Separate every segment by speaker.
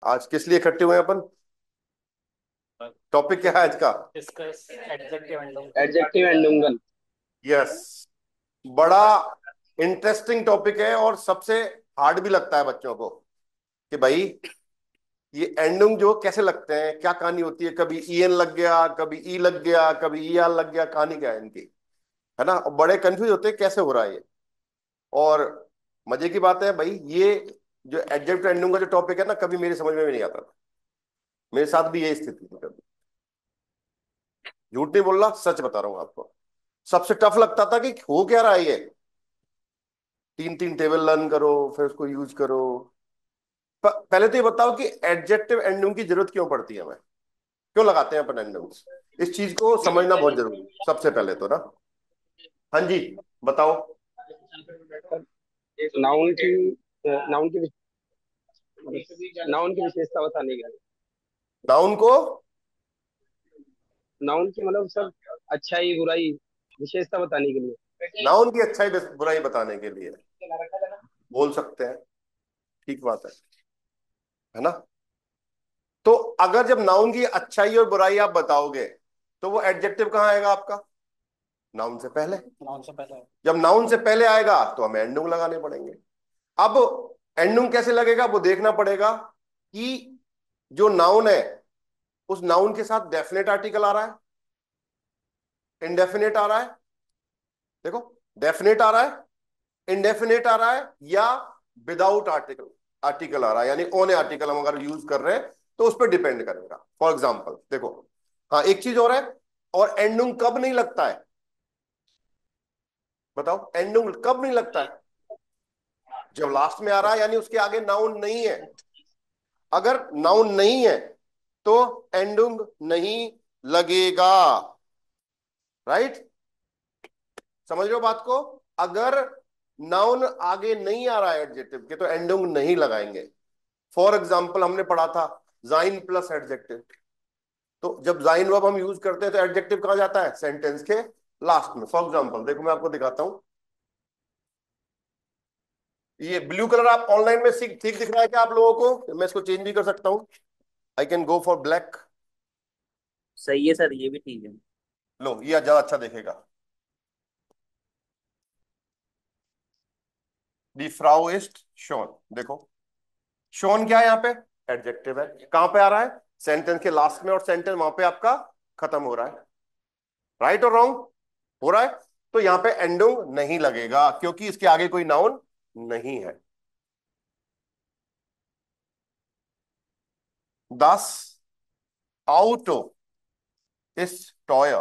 Speaker 1: आज किस लिए इकट्ठे हुए हैं अपन? टॉपिक क्या है आज का?
Speaker 2: Discuss adjective and
Speaker 3: adjective and नूंगल।
Speaker 1: यस। बड़ा इंटरेस्टिंग टॉपिक है और सबसे हार्ड भी लगता है बच्चों को कि भाई ये एंडुंग जो कैसे लगते हैं, क्या कहानी होती है। कभी ई एन लग गया, कभी ई लग गया, कभी ई आर लग गया, कहानी क्या है इनकी, है ना। और बड़े कंफ्यूज होते हैं कैसे हो रहा है ये। और मजे की बात है भाई, ये जो एडजेक्टिव एंडुंग का जो टॉपिक है ना, कभी मेरी समझ में भी नहीं आता था। मेरे साथ भी यही स्थिति थी कभी। झूठ नहीं बोल रहा, सच बता रहा हूँ आपको। सबसे टफ लगता था कि हो क्या रहा है ये। तीन तीन टेबल लर्न करो, फिर उसको यूज करो। पहले तो ये बताओ कि एडजेक्टिव एंडुंग की जरूरत क्यों पड़ती है हमें, क्यों लगाते हैं अपन एंडुंग्स। इस चीज को समझना बहुत जरूरी है सबसे पहले तो ना। हाँ जी, बताओ।
Speaker 3: नाउन की नाउन की नाउन की विशेषता बताने के लिए।
Speaker 1: नाउन को,
Speaker 3: नाउन की मतलब सब अच्छाई बुराई विशेषता बताने के लिए।
Speaker 1: नाउन की अच्छाई बुराई बताने के लिए बोल सकते हैं। ठीक बात है ना। तो अगर जब नाउन की अच्छाई और बुराई आप बताओगे तो वो एडजेक्टिव कहाँ आएगा आपका? नाउन से पहले।
Speaker 2: नाउन से पहले।
Speaker 1: जब नाउन से पहले आएगा तो हमें एंडुंग लगाने पड़ेंगे। अब एंडुंग कैसे लगेगा वो देखना पड़ेगा कि जो नाउन है उस नाउन के साथ डेफिनेट आर्टिकल आ रहा है, इनडेफिनेट आ रहा है। देखो, डेफिनेट आ रहा है, इनडेफिनेट आ रहा है, या विदाउट आर्टिकल आर्टिकल आ रहा है, यानी ओन आर्टिकल हम अगर यूज कर रहे हैं तो उस पर डिपेंड करेगा। फॉर एग्जाम्पल देखो, हाँ एक चीज और है। और एंडुंग कब नहीं लगता है? बताओ, एंडुंग कब नहीं लगता है? जब लास्ट में आ रहा है, यानी उसके आगे नाउन नहीं है। अगर नाउन नहीं है तो एंडुंग नहीं लगेगा। राइट? समझ रहे हो बात को? अगर नाउन आगे नहीं आ रहा है एडजेक्टिव के तो एंडुंग नहीं लगाएंगे। फॉर एग्जाम्पल हमने पढ़ा था जाइन प्लस एडजेक्टिव। तो जब जाइन वर्ब हम यूज करते हैं तो एडजेक्टिव कहां जाता है? सेंटेंस के लास्ट में। फॉर एग्जाम्पल देखो, मैं आपको दिखाता हूं। ये ब्लू कलर आप ऑनलाइन में ठीक दिख रहा है क्या आप लोगों को? मैं इसको चेंज भी कर सकता हूं। I can go for black.
Speaker 4: सही है सर, ये भी ठीक है।
Speaker 1: लो, ये ज्यादा अच्छा दिखेगा। दी फ्राउ इज शोन। देखो, शोन क्या है यहाँ पे? एडजेक्टिव है। कहां पे आ रहा है? सेंटेंस के लास्ट में, और सेंटेंस वहां पे आपका खत्म हो रहा है। राइट और रॉन्ग? हो रहा है। तो यहां पे एंडुंग नहीं लगेगा क्योंकि इसके आगे कोई नाउन नहीं है। 10 आउटो इस टॉय।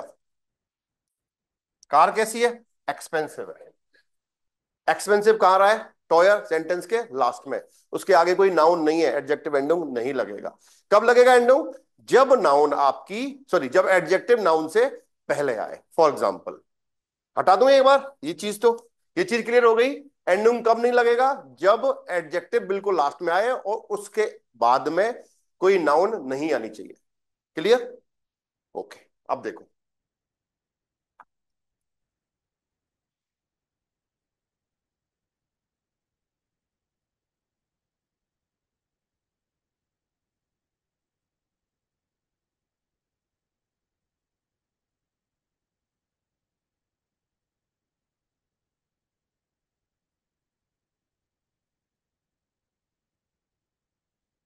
Speaker 1: कार कैसी है? एक्सपेंसिव है। एक्सपेंसिव कहां रहा है? टॉयर सेंटेंस के लास्ट में। उसके आगे कोई नाउन नहीं है, एडजेक्टिव एंडुंग नहीं लगेगा। कब लगेगा एंडुंग? जब नाउन आपकी, सॉरी, जब एडजेक्टिव नाउन से पहले आए। फॉर एग्जाम्पल, हटा दूं एक बार ये चीज, तो ये चीज क्लियर हो गई। एंडुंग कब नहीं लगेगा? जब एडजेक्टिव बिल्कुल लास्ट में आए और उसके बाद में कोई नाउन नहीं आनी चाहिए। क्लियर? ओके। अब देखो,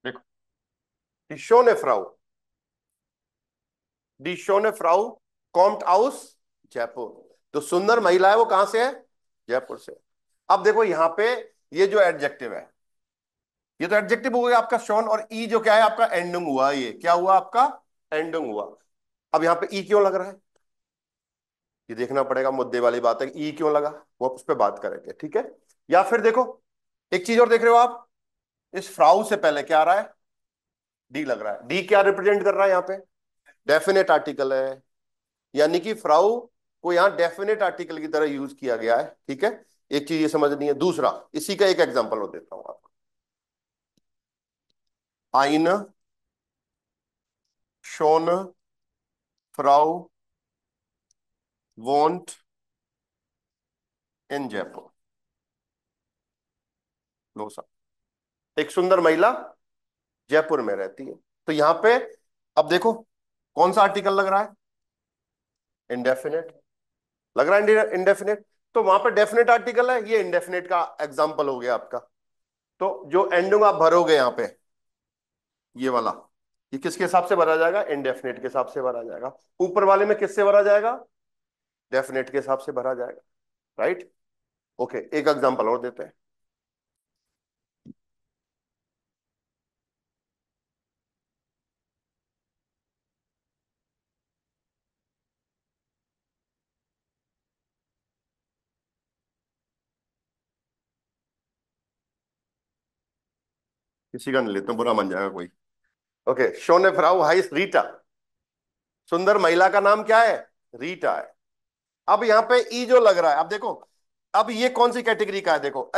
Speaker 1: देखो, die schöne Frau, die schöne Frau kommt aus Jaipur. तो सुंदर महिला है वो कहां से है? जयपुर से। अब देखो यहां पे, ये जो एडजेक्टिव है, ये तो एडजेक्टिव हो गया आपका शॉन, और ई जो क्या है आपका? एंडिंग हुआ। ये क्या हुआ आपका? एंडिंग हुआ। अब यहां पे ई क्यों लग रहा है? ये देखना पड़ेगा, मुद्दे वाली बात है। ई क्यों लगा वो उस पर बात करेंगे, ठीक है। या फिर देखो, एक चीज और देख रहे हो आप, इस फ्राउ से पहले क्या आ रहा है? डी लग रहा है। डी क्या रिप्रेजेंट कर रहा है यहाँ पे? डेफिनेट आर्टिकल है, यानी कि फ्राउ को यहाँ डेफिनेट आर्टिकल की तरह यूज किया गया है, ठीक है। एक चीज ये समझनी है। दूसरा, इसी का एक एग्जांपल और देता हूं आपको। आइन शोन फ्राउ वॉन्ट इन जयपुर। लो सा, एक सुंदर महिला जयपुर में रहती है। तो यहां पे अब देखो कौन सा आर्टिकल लग रहा है, इंडेफिनेट लग रहा है, इंडेफिनेट। तो वहां पे डेफिनेट आर्टिकल है, ये इंडेफिनेट का एग्जाम्पल हो गया आपका। तो जो एंडिंग आप भरोगे यहां पे, ये वाला, ये किसके हिसाब से भरा जाएगा, इंडेफिनेट के हिसाब से भरा जाएगा। ऊपर वाले में किससे भरा जाएगा, डेफिनेट के हिसाब से भरा जाएगा, राइट। ओके, एक एग्जांपल और देते हैं। किसी का नहीं लेते, बुरा मान जाएगा कोई। ओके, शोने फ्राउ हाइस रीटा, सुंदर महिला का नाम क्या है, रीटा है। अब यहां पे ई जो लग रहा है, अब देखो, अब ये कौन सी कैटेगरी का है, देखो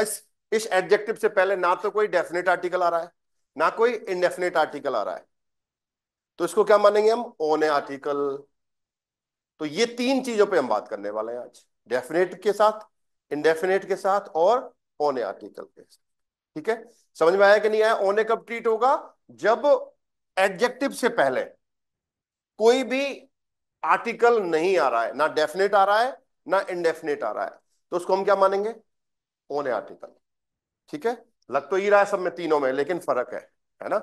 Speaker 1: इस एडजेक्टिव से पहले ना तो कोई डेफिनेट आर्टिकल आ रहा है, ना कोई इनडेफिनेट आर्टिकल आ रहा है। तो इसको क्या मानेंगे हम, ओन आर्टिकल। तो ये तीन चीजों पे हम बात करने वाले हैं आज, डेफिनेट के साथ, इंडेफिनेट के साथ और ओन आर्टिकल के साथ। ठीक है, समझ में आया कि नहीं आया। ओने कब ट्रीट होगा, जब एडजेक्टिव से पहले कोई भी आर्टिकल नहीं आ रहा है, ना डेफिनेट आ रहा है ना इंडेफिनेट आ रहा है, तो उसको हम क्या मानेंगे, ओन आर्टिकल। ठीक है, लग तो ही रहा है सब में, तीनों में, लेकिन फर्क है ना।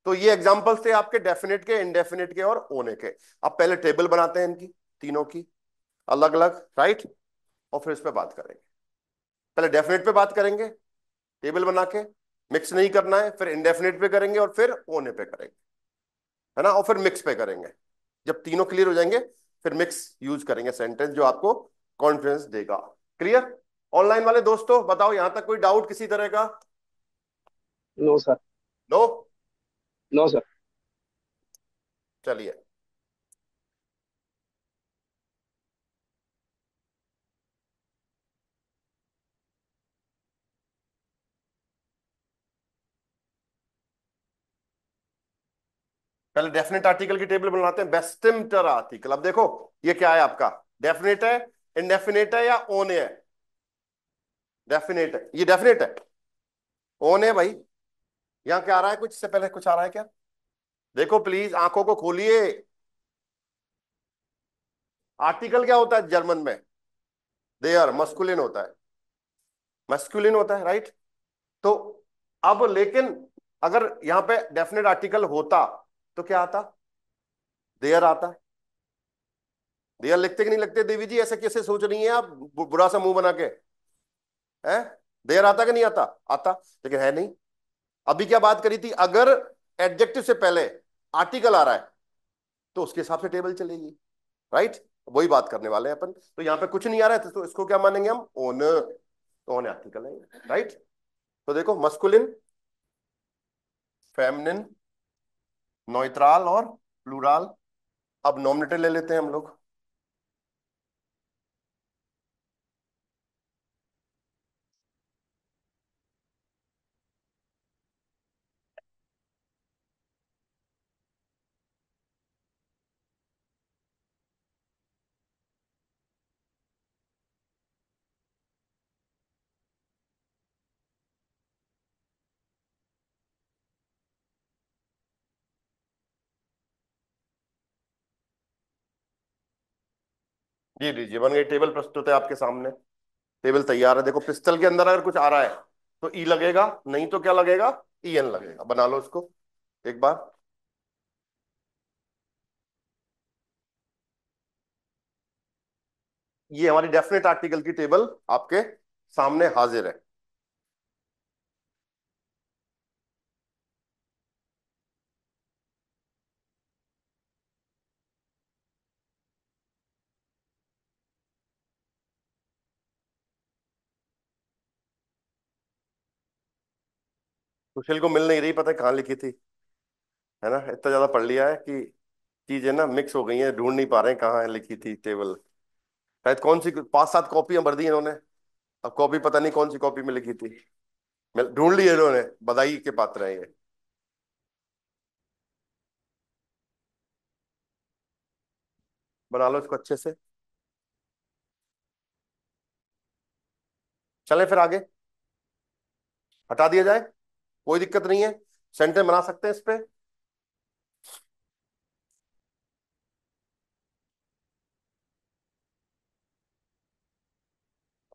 Speaker 1: तो ये एग्जांपल्स थे आपके डेफिनेट के, इंडेफिनेट के और ओने के। अब पहले टेबल बनाते हैं इनकी तीनों की अलग अलग, राइट, और फिर इस पे बात करेंगे। पहले डेफिनेट पे बात करेंगे टेबल बना के, मिक्स नहीं करना है, फिर इंडेफिनेट पे करेंगे और फिर ओने पे करेंगे, है ना, और फिर मिक्स पे करेंगे। जब तीनों क्लियर हो जाएंगे फिर मिक्स यूज करेंगे सेंटेंस, जो आपको कॉन्फिडेंस देगा। क्लियर। ऑनलाइन वाले दोस्तों बताओ, यहां तक कोई डाउट किसी तरह का,
Speaker 3: no sir.
Speaker 1: No.
Speaker 3: No sir.
Speaker 1: चलिए, पहले डेफिनेट आर्टिकल की टेबल बनाते हैं, बेस्टिमटर आर्टिकल। अब देखो ये क्या है आपका, डेफिनेट है, इंडेफिनेट है या ओन है, डेफिनेट है, ये डेफिनेट है, ओन है भाई। यहां क्या आ रहा है, कुछ से पहले कुछ आ रहा है क्या, देखो प्लीज आंखों को खोलिए। आर्टिकल क्या होता है जर्मन में, देयर, मस्कुलिन होता है, मस्कुलिन होता है, राइट। तो अब लेकिन अगर यहां पे डेफिनेट आर्टिकल होता तो क्या आता, देयर आता। देयर लिखते कि नहीं लिखते देवी जी, ऐसे कैसे सोच रही हैं आप, बुरा सा मुंह बना के, है, देयर आता कि नहीं आता, आता, लेकिन है नहीं। अभी क्या बात करी थी, अगर एडजेक्टिव से पहले आर्टिकल आ रहा है तो उसके हिसाब से टेबल चलेगी, राइट। वही बात करने वाले हैं अपन। तो यहाँ पे कुछ नहीं आ रहा है तो इसको क्या मानेंगे हम, ओन, तो ओन आर्टिकल है, राइट। तो देखो मस्कुलिन, फेमिनिन, नोइट्राल और प्लूराल। अब नॉमिनेटर ले लेते हैं हम लोग। जी लीजिए, बन गई टेबल, प्रस्तुत है आपके सामने, टेबल तैयार है। देखो पिस्टल के अंदर अगर कुछ आ रहा है तो ई लगेगा, नहीं तो क्या लगेगा, ई एन लगेगा। बना लो इसको एक बार। ये हमारी डेफिनेट आर्टिकल की टेबल आपके सामने हाजिर है। सुशील को मिल नहीं रही, पता है कहाँ लिखी थी, है ना, इतना ज्यादा पढ़ लिया है कि चीजें ना मिक्स हो गई हैं, ढूंढ नहीं पा रहे हैं कहाँ है लिखी थी टेबल। शायद कौन सी 5-7 कॉपियां भर दी इन्होंने, अब कॉपी पता नहीं कौन सी कॉपी में लिखी थी। ढूंढ ली है इन्होंने, बधाई के पात्र है ये। बना लो इसको अच्छे से, चले फिर आगे, हटा दिया जाए, कोई दिक्कत नहीं है। सेंटेंस बना सकते हैं इस पे?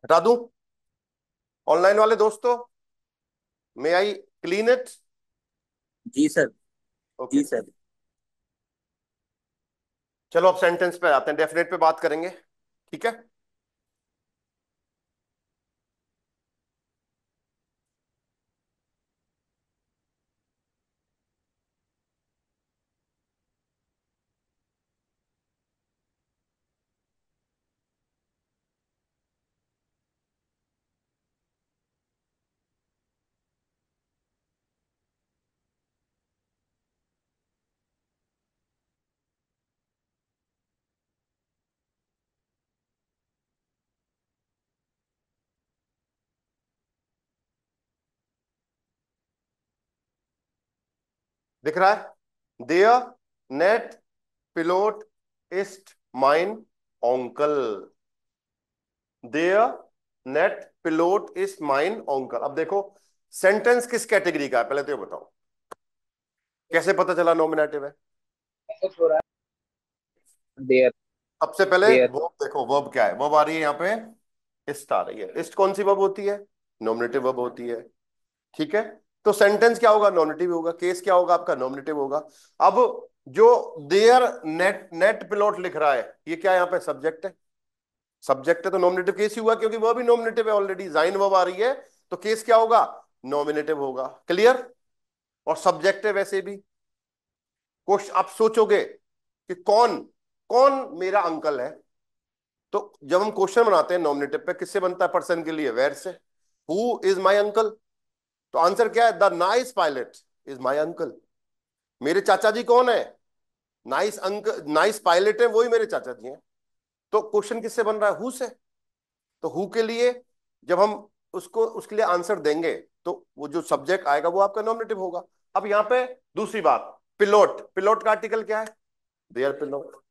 Speaker 1: हटा दूं? ऑनलाइन वाले दोस्तों, मे आई क्लीन इट?
Speaker 4: जी सर।
Speaker 1: ओके,
Speaker 4: जी सर।
Speaker 1: चलो अब सेंटेंस पे आते हैं, डेफिनेट पे बात करेंगे, ठीक है? दिख रहा है? देयर नेट पिलोट इस्ट माइन ऑन्कल। देयर नेट पिलोट इज माइन ऑन्कल। अब देखो सेंटेंस किस कैटेगरी का है, पहले तो ये बताओ, कैसे पता चला नॉमिनेटिव है?
Speaker 3: देयर।
Speaker 1: सबसे पहले
Speaker 3: देयर।
Speaker 1: वर्ब देखो, वर्ब क्या है? वर्ब आ रही है यहाँ पे, इस्ट आ रही है। इस्ट कौन सी वर्ब होती है? नॉमिनेटिव वर्ब होती है, ठीक है? तो सेंटेंस क्या होगा? नॉमिनेटिव होगा। केस क्या होगा आपका? नॉमिनेटिव होगा। अब जो देयर नेट नेट पिलोट लिख रहा है, ये क्या यहाँ पे सब्जेक्ट है? सब्जेक्ट है तो नॉमिनेटिव केस ही हुआ, क्योंकि वह भी नॉमिनेटिव है ऑलरेडी, जाइन वर्ब आ रही है, तो केस क्या होगा? नॉमिनेटिव होगा। क्लियर? और सब्जेक्ट है वैसे भी। क्वेश्चन आप सोचोगे कि कौन कौन मेरा अंकल है, तो जब हम क्वेश्चन बनाते हैं नॉमिनेटिव पे, किससे बनता है? पर्सन के लिए, वेयर से। Who is my uncle? तो आंसर क्या है? The nice pilot is my uncle. मेरे चाचा जी कौन है? नाइस अंकल, नाइस पायलट है, वही मेरे चाचा जी हैं। तो क्वेश्चन किससे बन रहा है? हु से। तो हु के लिए जब हम उसको उसके लिए आंसर देंगे, तो वो जो सब्जेक्ट आएगा वो आपका नॉमिनेटिव होगा। अब यहाँ पे दूसरी बात, पिलोट, पिलोट का आर्टिकल क्या है? देयर पिलोट।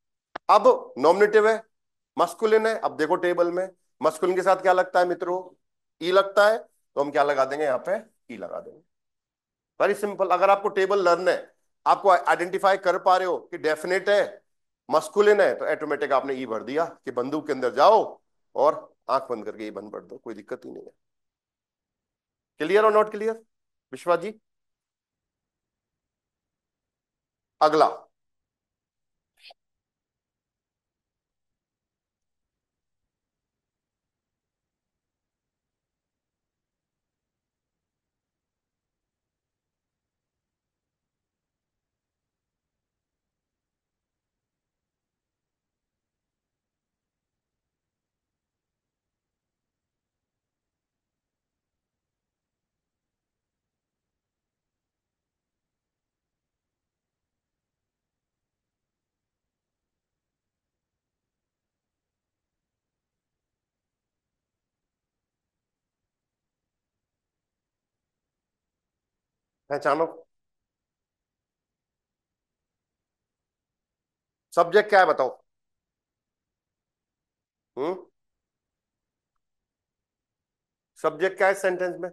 Speaker 1: अब नॉमिनेटिव है, मस्कुलिन है। अब देखो टेबल में मस्कुलिन के साथ क्या लगता है मित्रों? ई लगता है, तो हम क्या लगा देंगे यहाँ पे? ई लगा देंगे। Very simple. अगर आपको टेबल लर्न है, आपको आइडेंटिफाई कर पा रहे हो कि डेफिनेट है, मस्कुलिन है, तो ऑटोमेटिक आपने ई भर दिया कि बंदूक के अंदर जाओ और आंख बंद करके ई बंद भर दो, कोई दिक्कत ही नहीं है। क्लियर और नॉट क्लियर विश्वा जी? अगला, पहचानो। सब्जेक्ट क्या है बताओ? हम्म, सब्जेक्ट क्या है सेंटेंस में?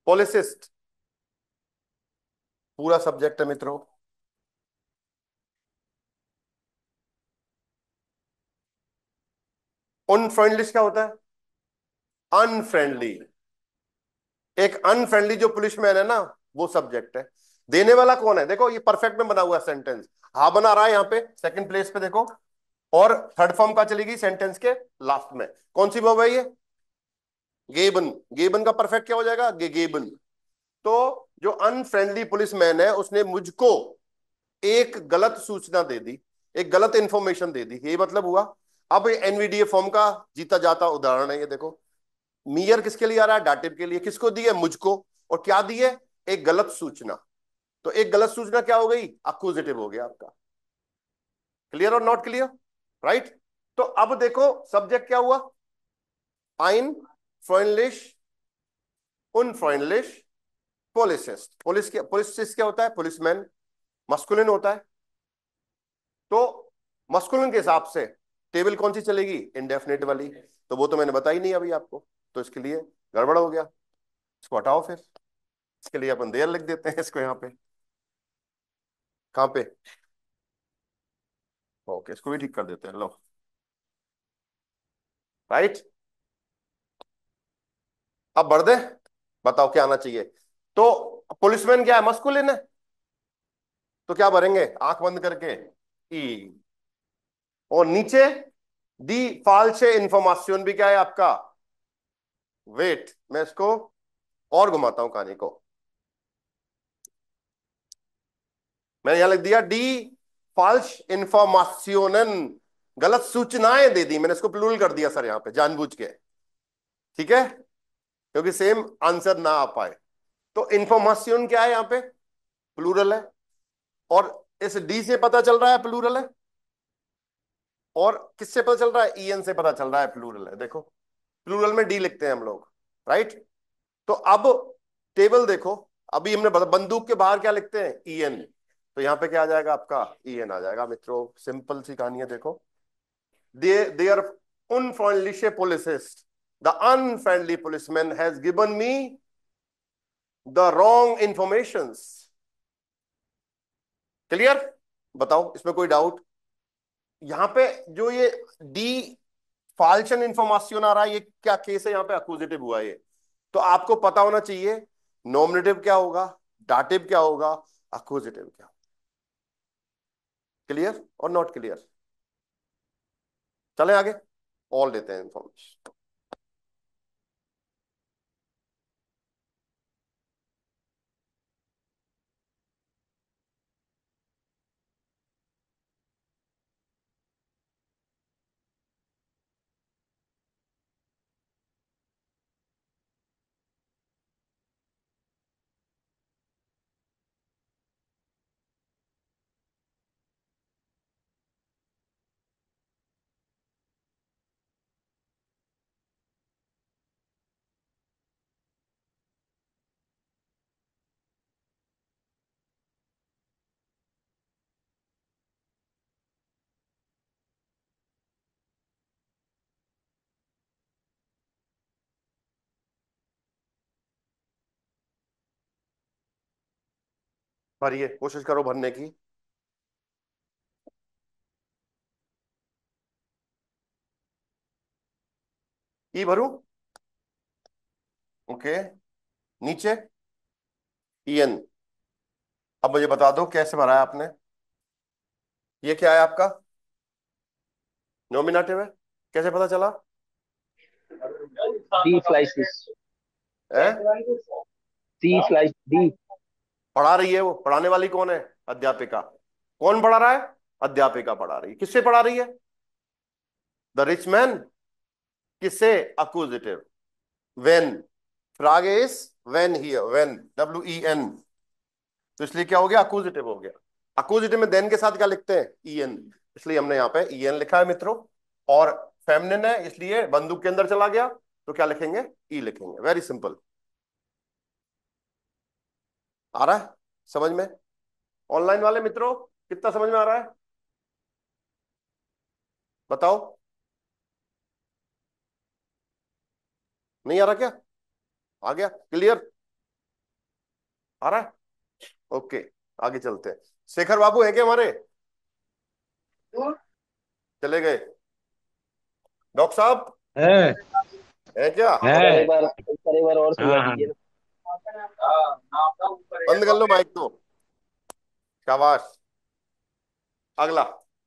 Speaker 1: पॉलिसिस्ट पूरा सब्जेक्ट है मित्रों। अनफ्रेंडली क्या होता है? अनफ्रेंडली। एक अनफ्रेंडली जो पुलिसमैन है ना, वो सब्जेक्ट है। देने वाला कौन है? देखो ये परफेक्ट में बना हुआ है सेंटेंस, हा बना रहा है यहाँ पे सेकंड प्लेस पे देखो, और थर्ड फॉर्म का चलेगी सेंटेंस के लास्ट में। कौन सी वर्ब है ये? गेबन। गेबन का परफेक्ट क्या हो जाएगा? गेबन। तो जो अनफ्रेंडली पुलिसमैन है, उसने मुझको एक गलत सूचना दे दी, एक गलत इंफॉर्मेशन दे दी, ये मतलब हुआ। अब एनवीडीए फॉर्म का जीता जाता उदाहरण है ये देखो। मीयर किसके लिए आ रहा है? डाटिव के लिए। किसको दी है? मुझको। और क्या दी है? एक गलत सूचना। तो एक गलत सूचना क्या हो गई? अक्यूजेटिव हो गया आपका। क्लियर और नॉट क्लियर? राइट। तो अब देखो सब्जेक्ट क्या हुआ? आइन फ्रेंडलिश उनफ्रेंडलिश पोलिसिस्ट। पोलिसिस्ट क्या होता है? पुलिसमैन, मस्कुलिन होता है। तो मस्कुलिन के हिसाब से टेबल कौन सी चलेगी? इंडेफिनेट वाली। तो वो तो मैंने बताई नहीं अभी आपको, तो इसके लिए गड़बड़ हो गया, इसको हटाओ फिर। इसके लिए अपन देयर लिख देते हैं इसको यहाँ पे। कहाँ पे? ओके, इसको भी ठीक कर देते हैं, लो। राइट, अब बढ़ दे। बताओ क्या आना चाहिए। तो पुलिसमैन क्या है, मस्कुलिन है, तो क्या भरेंगे आंख बंद करके? ई। और नीचे दी फाल्से इंफॉर्मेशन भी क्या है आपका? वेट, मैं इसको और घुमाता हूं कहानी को। मैंने यहां लिख दिया डी फाल्स इंफॉर्मेशनन, गलत सूचनाएं दे दी, मैंने इसको प्लूरल कर दिया सर यहां पे जानबूझ के, ठीक है, क्योंकि सेम आंसर ना आ पाए। तो इंफॉर्मेशन क्या है यहां पे? प्लूरल है। और इस डी से पता चल रहा है प्लूरल है, और किससे पता चल रहा है? ईएन से पता चल रहा है प्लूरल है। देखो, प्लूरल में डी लिखते हैं हम लोग, राइट। तो अब टेबल देखो, अभी हमने बंदूक के बाहर क्या लिखते हैं? ईएन। तो यहां पे क्या आ जाएगा आपका? ईएन आ जाएगा मित्रों। सिंपल सी कहानी है, देखो। दे आर unfreundliche Polizist. The unfriendly policeman has given me the wrong informations. Clear? बताओ इसमें कोई डाउट? यहां पे जो ये डी फाल्सन इंफॉर्मेशन आ रहा है, ये क्या केस है? यहां पे अक्यूजेटिव हुआ है ये। तो आपको पता होना चाहिए नॉमिनेटिव क्या होगा, डाटिव क्या होगा, अक्यूजेटिव क्या। क्लियर और नॉट क्लियर? चलें आगे, ऑल देते हैं इंफॉर्मेशन। भरिए, कोशिश करो भरने की। ई भरूं? ओके, नीचे ईएन। अब मुझे बता दो कैसे भरा है आपने? ये क्या है आपका? नॉमिनेटिव है, कैसे पता चला?
Speaker 3: डी स्लाइस
Speaker 1: है?
Speaker 3: सी स्लाइस डी।
Speaker 1: पढ़ा रही है वो, पढ़ाने वाली कौन है? अध्यापिका। कौन पढ़ा रहा है? अध्यापिका पढ़ा रही है। किससे पढ़ा रही है? The rich man. किससे? अक्यूजेटिव। वेन, फ्रागे इज वेन हियर, वेन, WEN। तो इसलिए क्या हो गया? अक्यूजेटिव हो गया। अक्यूजेटिव में देन के साथ क्या लिखते हैं? ईएन। इसलिए हमने यहाँ पे ईएन लिखा है मित्रों। और फेमिनिन है इसलिए बंदूक के अंदर चला गया, तो क्या लिखेंगे? ई लिखेंगे। Very simple. आ रहा है समझ में? ऑनलाइन वाले मित्रों कितना समझ में आ रहा है? बताओ। नहीं आ रहा क्या? आ गया? क्लियर? आ रहा है? ओके, आगे चलते हैं। शेखर बाबू है क्या हमारे? चले गए? डॉक्टर साहब
Speaker 5: है
Speaker 1: है क्या?
Speaker 5: है।
Speaker 3: एक बार और सुना
Speaker 5: हाँ हाँ।
Speaker 3: दीजिए ना।
Speaker 1: बंद कर लो माइक तो। शाबाश। अगला,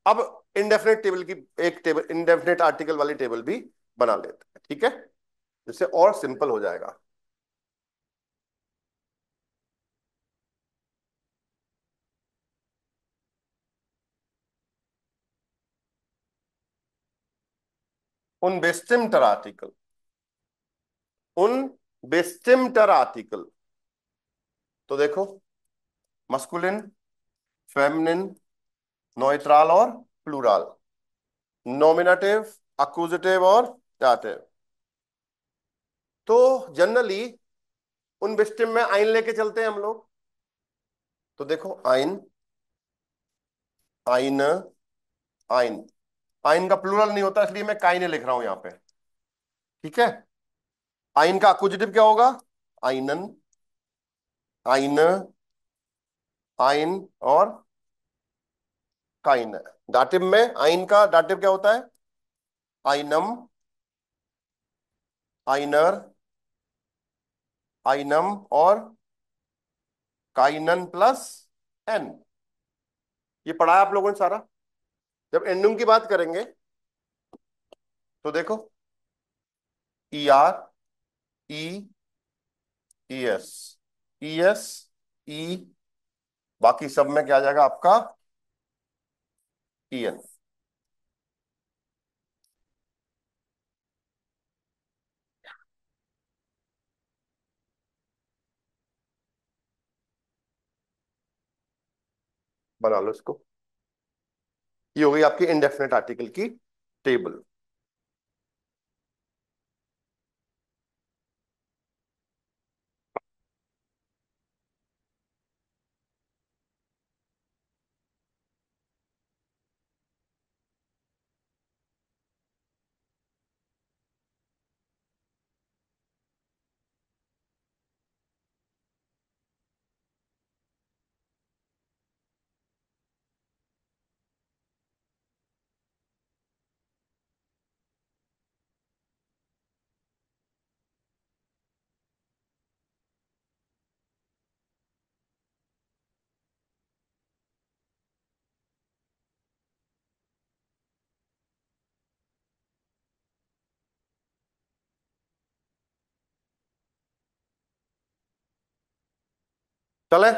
Speaker 1: अब इंडेफिनेट टेबल की एक टेबल, इंडेफिनेट आर्टिकल वाली टेबल भी बना लेते हैं, ठीक है, जिससे और सिंपल हो जाएगा। उन बेस्टिम्टर आर्टिकल, उन बेस्टिम्टर आर्टिकल। तो देखो, मस्कुलिन, फेमिनिन, नोइट्राल और प्लूराल, नॉमिनेटिव, अक्यूजेटिव और डाटिव। तो जनरली उन बेस्टिम में आइन लेके चलते हैं हम लोग। तो देखो, आइन, आइन, आइन। आइन का प्लूरल नहीं होता इसलिए मैं काइने लिख रहा हूं यहां पे, ठीक है। आइन का अक्यूजेटिव क्या होगा? आइनन। आइन, आइन और काइन। दाटिव में आइन का दाटिव क्या होता है? आइनम, आइनर, आइनम और काइनन प्लस एन। ये पढ़ा है आप लोगों ने सारा। जब एंडुंग की बात करेंगे तो देखो, E R, E, E S, E S, E, बाकी सब में क्या आ जाएगा आपका? E N. बना लो इसको। ये हो गई आपकी इंडेफिनेट आर्टिकल की टेबल। चले,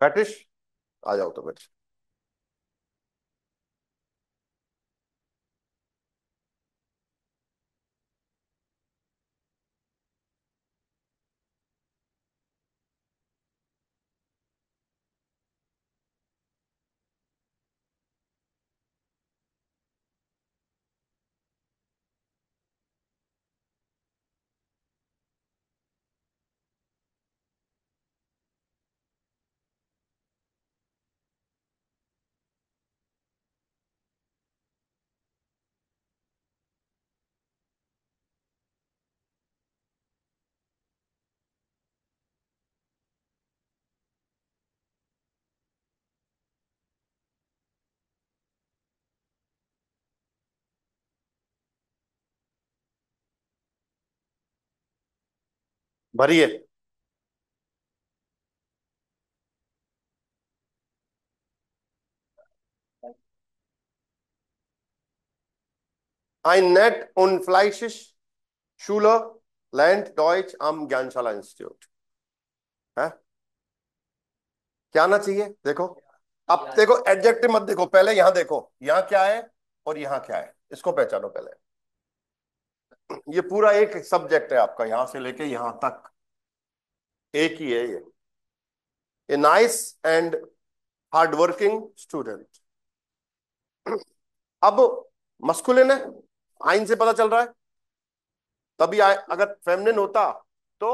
Speaker 1: फैटिश आ जाओ तो फिर। भरिए। Ein nett und fleischig Schule lernt Deutsch am Gyanshala institute. है क्या आना चाहिए? देखो, अब देखो एडजेक्टिव मत देखो, पहले यहां देखो, यहां क्या है और यहां क्या है, इसको पहचानो पहले। ये पूरा एक सब्जेक्ट है आपका, यहां से लेके यहां तक एक ही है ये। A nice and hardworking student. अब मस्कुलिन है, आइन से पता चल रहा है। तभी अगर फेमिनिन होता तो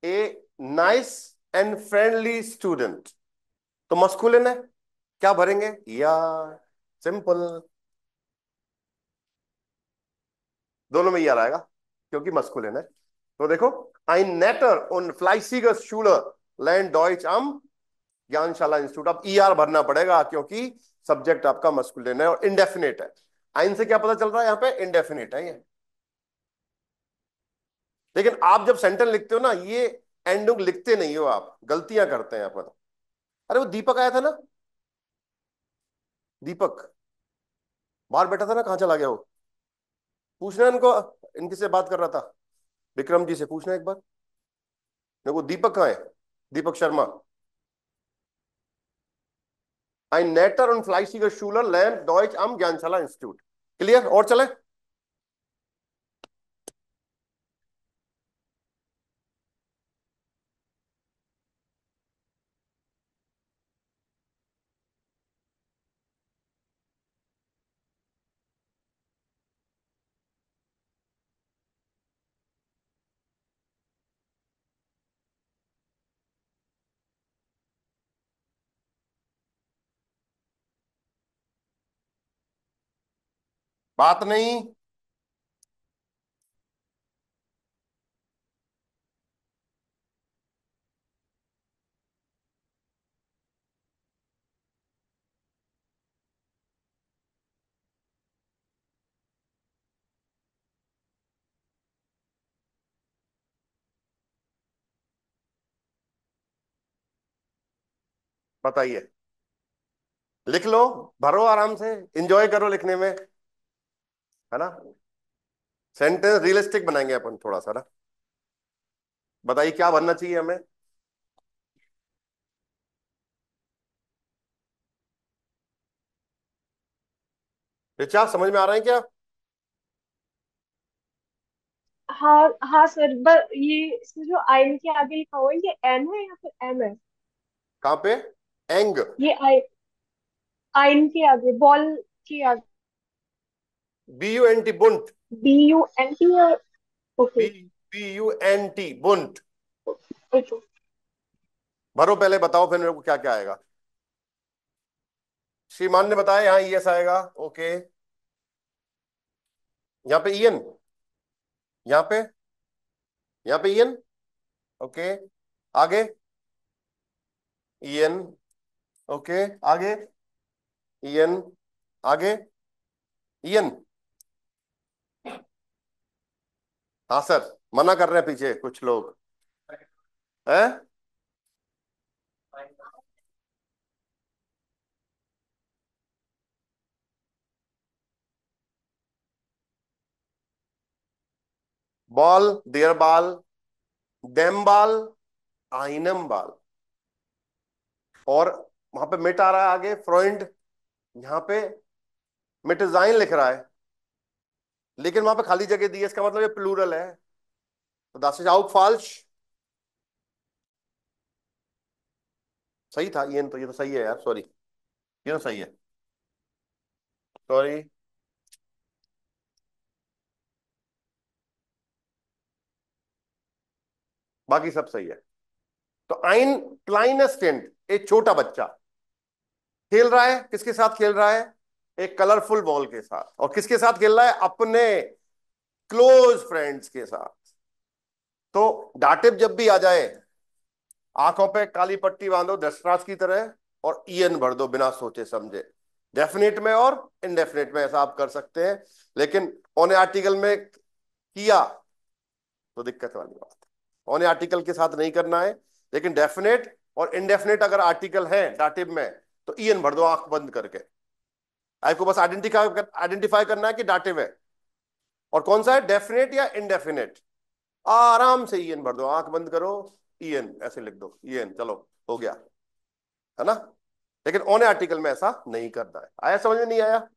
Speaker 1: a nice and friendly student, तो मस्कुलिन है, क्या भरेंगे? या, सिंपल। दोनों में यार आएगा क्योंकि मस्कुलिन है। तो देखो, ein netter und fleißiger Schüler lernt Deutsch am Gyanshala institute. अब ईआर भरना पड़ेगा क्योंकि सब्जेक्ट आपका मस्कुलिन है और इंडेफिनिट है। आइन से क्या पता चल रहा है? यहाँ पे इंडेफिनिट है ये। लेकिन आप जब सेंटेंस लिखते हो ना, ये एंडिंग लिखते नहीं हो, आप गलतियां करते हैं यहाँ पर। अरे वो दीपक आया था ना, दीपक बाहर बैठा था ना, कहाँ चला गया वो? पूछना इनको, इनकी से बात कर रहा था, विक्रम जी से पूछना एक बार। देखो दीपक कहाँ है, Deepak Sharma. ein netter und fleißiger Schüler lernt Deutsch am Gyanshala institute. Clear? और चले। बात नहीं। बताइए, लिख लो, भरो आराम से, एंजॉय करो लिखने में, है ना। सेंटेंस रियलिस्टिक बनाएंगे अपन थोड़ा सा ना। बताइए क्या बनना चाहिए हमें। ऋचा, समझ में आ रहा है क्या?
Speaker 5: हाँ हाँ सर, बस ये इसमें जो आइन के आगे लिखा हुआ है, ये एन है या फिर एम है?
Speaker 1: कहाँ पे? एंग।
Speaker 5: ये आइन के आगे, बॉल के आगे।
Speaker 1: BUNT, बुंट।
Speaker 5: BUNT और
Speaker 1: बी
Speaker 5: ओके।
Speaker 1: BUNT, बुंट।
Speaker 5: ओके।
Speaker 1: भरो पहले, बताओ फिर मेरे को क्या क्या आएगा। श्रीमान ने बताया यहाँ ES आएगा। ओके। यहाँ पे ईएन, यहाँ पे, यहाँ पे ईएन। ओके। आगे ईएन। ओके। आगे ईएन। आगे ईएन। हाँ सर, मना कर रहे हैं पीछे कुछ लोग है। बॉल, देयर बॉल, डेम बॉल, आइनम बॉल। और वहां पे मिट आ रहा है आगे, फ्रॉइंड। यहाँ पे मिटजाइन लिख रहा है, लेकिन वहां पे खाली जगह दी है, इसका मतलब ये प्लूरल है, तो das ist auch falsch। सही था ये तो, ये तो सही है यार, सॉरी, ये तो सही है, सॉरी। बाकी सब सही है। तो आइन क्लाइनस टेंट, एक छोटा बच्चा खेल रहा है, किसके साथ खेल रहा है? एक कलरफुल बॉल के साथ। और किसके साथ खेल रहा है? अपने क्लोज फ्रेंड्स के साथ। तो डाटिव जब भी आ जाए, आंखों पे काली पट्टी बांधो दशराज की तरह, और ईएन भर दो बिना सोचे समझे। डेफिनेट में और इनडेफिनेट में ऐसा आप कर सकते हैं, लेकिन ऑन आर्टिकल में किया तो दिक्कत वाली बात है। ऑन आर्टिकल के साथ नहीं करना है, लेकिन डेफिनेट और इनडेफिनेट अगर आर्टिकल है डाटिव में, तो ईएन भर दो आंख बंद करके। आपको बस आइडेंटिफाई करना है कि डाटिव है और कौन सा है, डेफिनेट या इनडेफिनेट। आराम से ईएन भर दो, आंख बंद करो, ईएन ऐसे लिख दो, ईएन, चलो हो गया, है ना। लेकिन ऑन आर्टिकल में ऐसा नहीं करना है। आया समझ में? नहीं आया?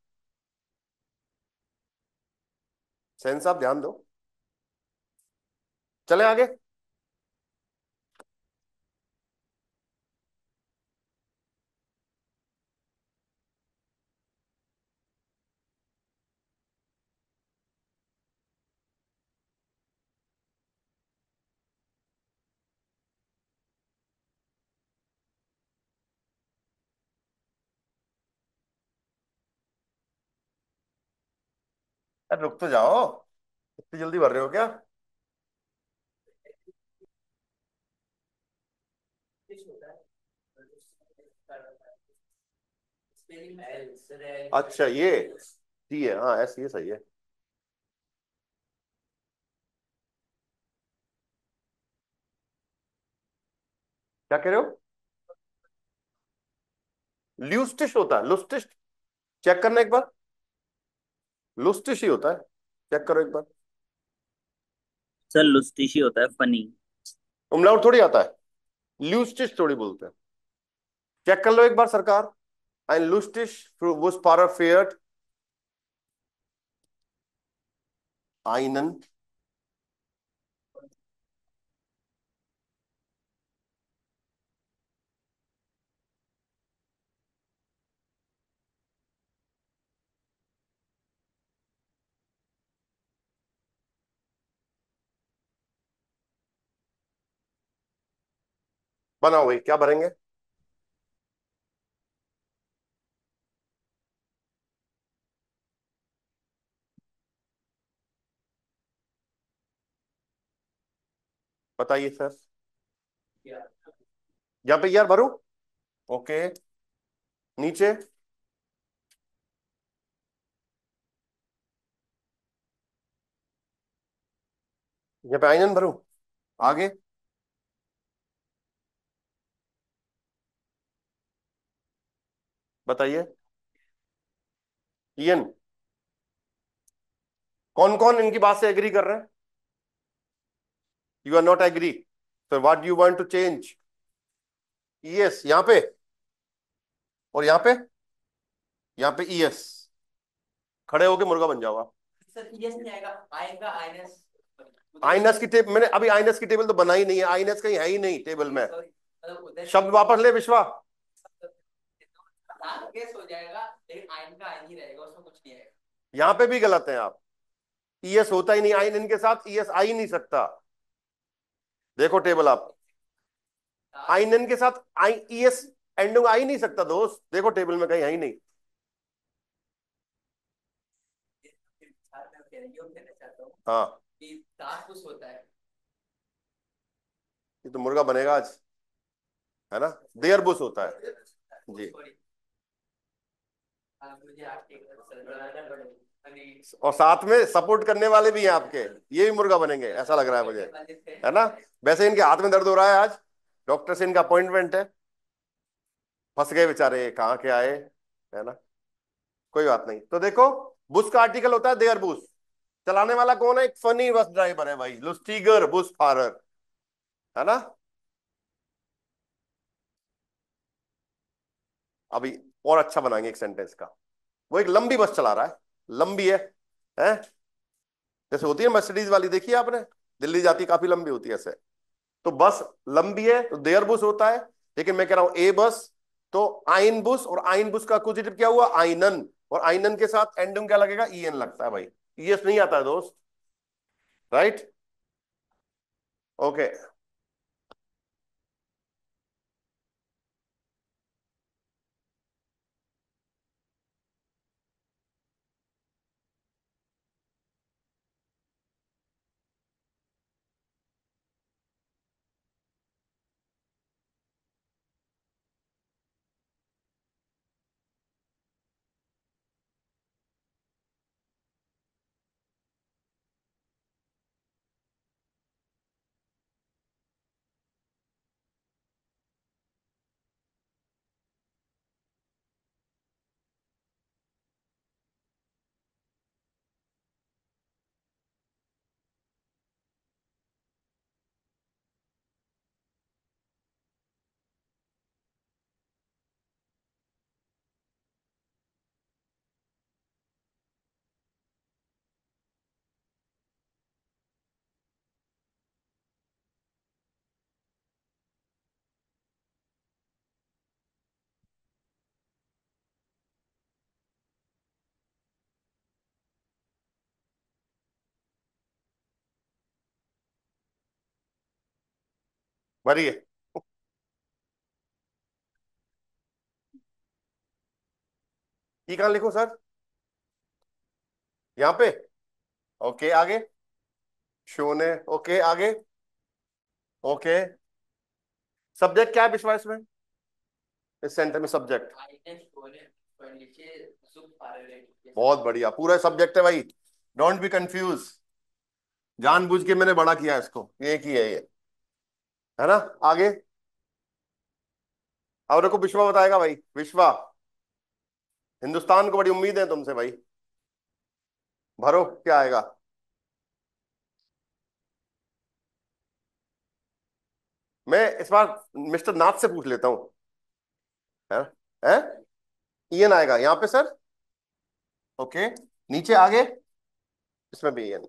Speaker 1: सेंस आप ध्यान दो। चले आगे। अरे रुक तो जाओ, इतनी जल्दी भर रहे हो क्या? अच्छा ये सी है, हाँ ऐसी है, सही है। क्या कह रहे हो? ल्यूस्टिश होता है, लुस्टिश? चेक करना एक बार। लुस्टिश ही होता है, चेक करो एक बार।
Speaker 4: सर लुस्टिशी होता है, फनी।
Speaker 1: उमलाउट थोड़ी आता है, ल्यूस्टिश थोड़ी बोलते हैं। चेक कर लो एक बार सरकार। Ein lustig Busfahrer fährt einen बनाओ भाई, क्या भरेंगे? बताइए सर। यहाँ पे यार भरूं? ओके। नीचे? यहाँ पे आइनन भरूं? आगे? बताइए। ईएन? कौन कौन इनकी बात से एग्री कर रहे हैं? You are not agree, sir what you want to change? ES यहाँ पे, और यहाँ पे, यहाँ पे ईएस। खड़े होके मुर्गा बन जाओ आप।
Speaker 2: सर ईएस नहीं आएगा, आएगा आईएनएस।
Speaker 1: आईएनएस की टेबल मैंने अभी, आईएनएस की टेबल तो बनाई नहीं है, आईएनएस कहीं है ही नहीं टेबल में। शब्द वापस ले विश्वा।
Speaker 2: गेस हो जाएगा, लेकिन आयन का आयन ही रहेगा, उसमें कुछ नहीं आएगा।
Speaker 1: यहाँ पे भी गलत है आप। ईएस होता ही नहीं, आईएन के साथ ईएस आ ही नहीं सकता। देखो टेबल आप, आईएन के साथ आई ईएस एंडिंग आ ही नहीं सकता दोस्त, देखो टेबल में कहीं है ही नहीं। हाँ,
Speaker 2: होता है।
Speaker 1: ये तो मुर्गा बनेगा आज, है ना? देयर बुश होता है जी। और साथ में सपोर्ट करने वाले भी हैं आपके, ये भी मुर्गा बनेंगे ऐसा लग रहा है मुझे, है ना? वैसे इनके हाथ में दर्द हो रहा है आज, डॉक्टर से इनका अपॉइंटमेंट है। फंस गए बेचारे, कहाँ के आए, है ना? कोई बात नहीं। तो देखो, बुश का आर्टिकल होता है देयर बुश। चलाने वाला कौन है? एक फनी बस ड्राइवर है भाई, लुस्टिगर बुश फारर, है ना? अभी और अच्छा बनाएंगे एक सेंटेंस का। वो एक लंबी बस चला रहा है, लंबी है? जैसे होती है मर्सिडीज वाली, देखिए आपने, दिल्ली जाती, काफी लंबी होती है ऐसे। तो बस लंबी है तो देयर बुश होता है, लेकिन मैं कह रहा हूं ए बस, तो आइन बुश, और आइन बुश का अक्यूजेटिव क्या हुआ? आइनन, और आइनन के साथ एंडिंग क्या लगेगा? ईएन लगता है भाई। ईएस नहीं आता है दोस्त, राइट? ओके। भरिए। ये कहां लिखो सर? यहाँ पे? ओके, आगे? शोने, ओके, आगे? ओके। सब्जेक्ट क्या है विश्वास में, इस सेंटर में? सब्जेक्ट बहुत बढ़िया, पूरा सब्जेक्ट है भाई, डोंट बी कंफ्यूज। जानबूझ के मैंने बड़ा किया इसको, ये की है ये, है ना? आगे? अब देखो विश्वा बताएगा भाई, विश्वा, हिंदुस्तान को बड़ी उम्मीद है तुमसे भाई, भरो क्या आएगा? मैं इस बार मिस्टर नाथ से पूछ लेता हूँ, है? है? ईएन आएगा यहां पे सर। ओके, नीचे आगे इसमें भी ईएन।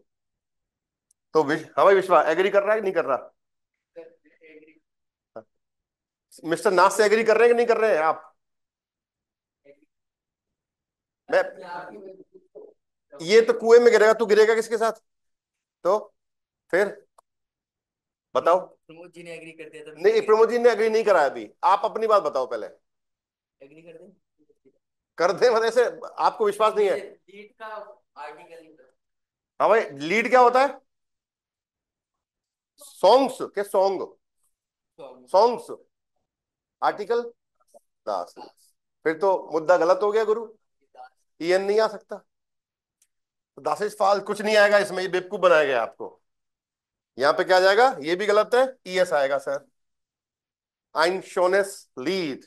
Speaker 1: तो हाँ भाई विश्वा एग्री कर रहा है कि नहीं कर रहा? मिस्टर नाथ से एग्री कर रहे हैं कि नहीं कर रहे हैं आप? मैं ये तो कुएं में गिरेगा, तू गिरेगा किसके साथ? तो फिर बताओ।
Speaker 2: प्रमोद जी ने एग्री कर दिया तो
Speaker 1: नहीं, प्रमोद जी ने एग्री नहीं करा अभी, आप अपनी बात बताओ पहले।
Speaker 2: एग्री कर दें।
Speaker 1: कर दे मतलब ऐसे, आपको विश्वास नहीं है?
Speaker 2: लीड का आर्टिकल।
Speaker 1: हाँ भाई, लीड क्या होता है? सॉन्ग्स के सॉन्ग, सॉन्ग्स आर्टिकल दास। फिर तो मुद्दा गलत हो गया गुरु, ईएन नहीं आ सकता। तो दासिस फाल कुछ नहीं आएगा इसमें, ये बेवकूफ बनाया गया आपको। यहां पे क्या जाएगा? ये भी गलत है, ईएस आएगा सर। आइन शोनेस लीड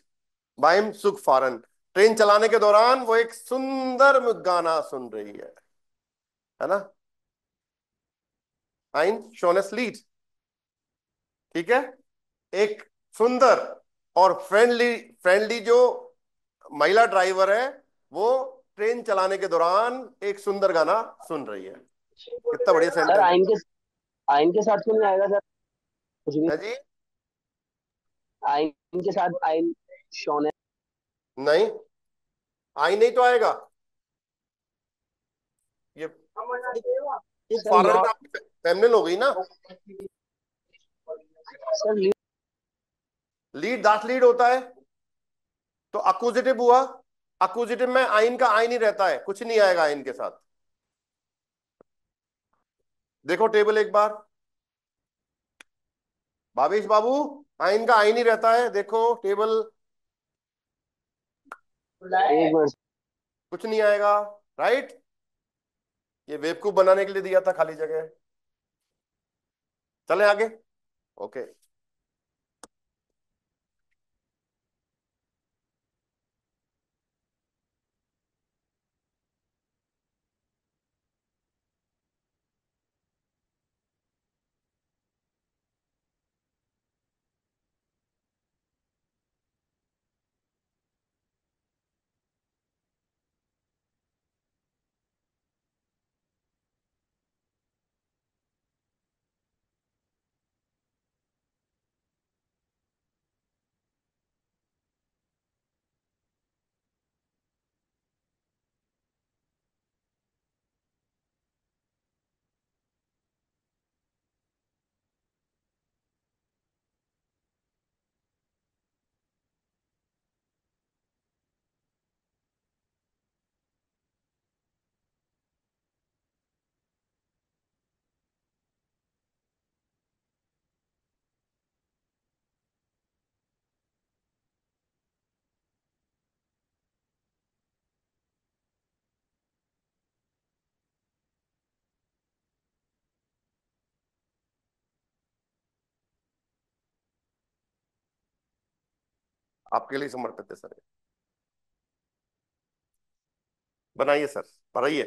Speaker 1: बाइम सुख फारन। ट्रेन चलाने के दौरान वो एक सुंदर गाना सुन रही है ना? आइन शोनेस लीड, ठीक है। एक सुंदर और फ्रेंडली फ्रेंडली जो महिला ड्राइवर है, वो ट्रेन चलाने के दौरान एक सुंदर गाना सुन रही है। कितना बढ़िया
Speaker 3: सर
Speaker 1: सेंटेंस
Speaker 3: आइन के साथ क्यों नहीं आएगा सर? कुछ भी
Speaker 1: है जी।
Speaker 3: आइन के साथ आइन शोन है।
Speaker 1: नहीं, आई नहीं तो आएगा। ये
Speaker 3: सर
Speaker 1: फॉरेन में
Speaker 3: नॉट
Speaker 1: आपकी फेमिनिन हो गई ना।
Speaker 3: सर
Speaker 1: लीड दास लीड होता है, तो अक्यूजेटिव हुआ। अक्यूजेटिव में आइन का आइन ही रहता है, कुछ नहीं आएगा आइन के साथ। देखो टेबल एक बार, भावेश बाबू, आइन का आइन ही रहता है, देखो टेबल।
Speaker 3: एक मिनट।
Speaker 1: कुछ नहीं आएगा, राइट। ये बेवकूफ बनाने के लिए दिया था खाली जगह। चले आगे। ओके, आपके लिए समर्पित है सर। बनाइए सर, बनाइए।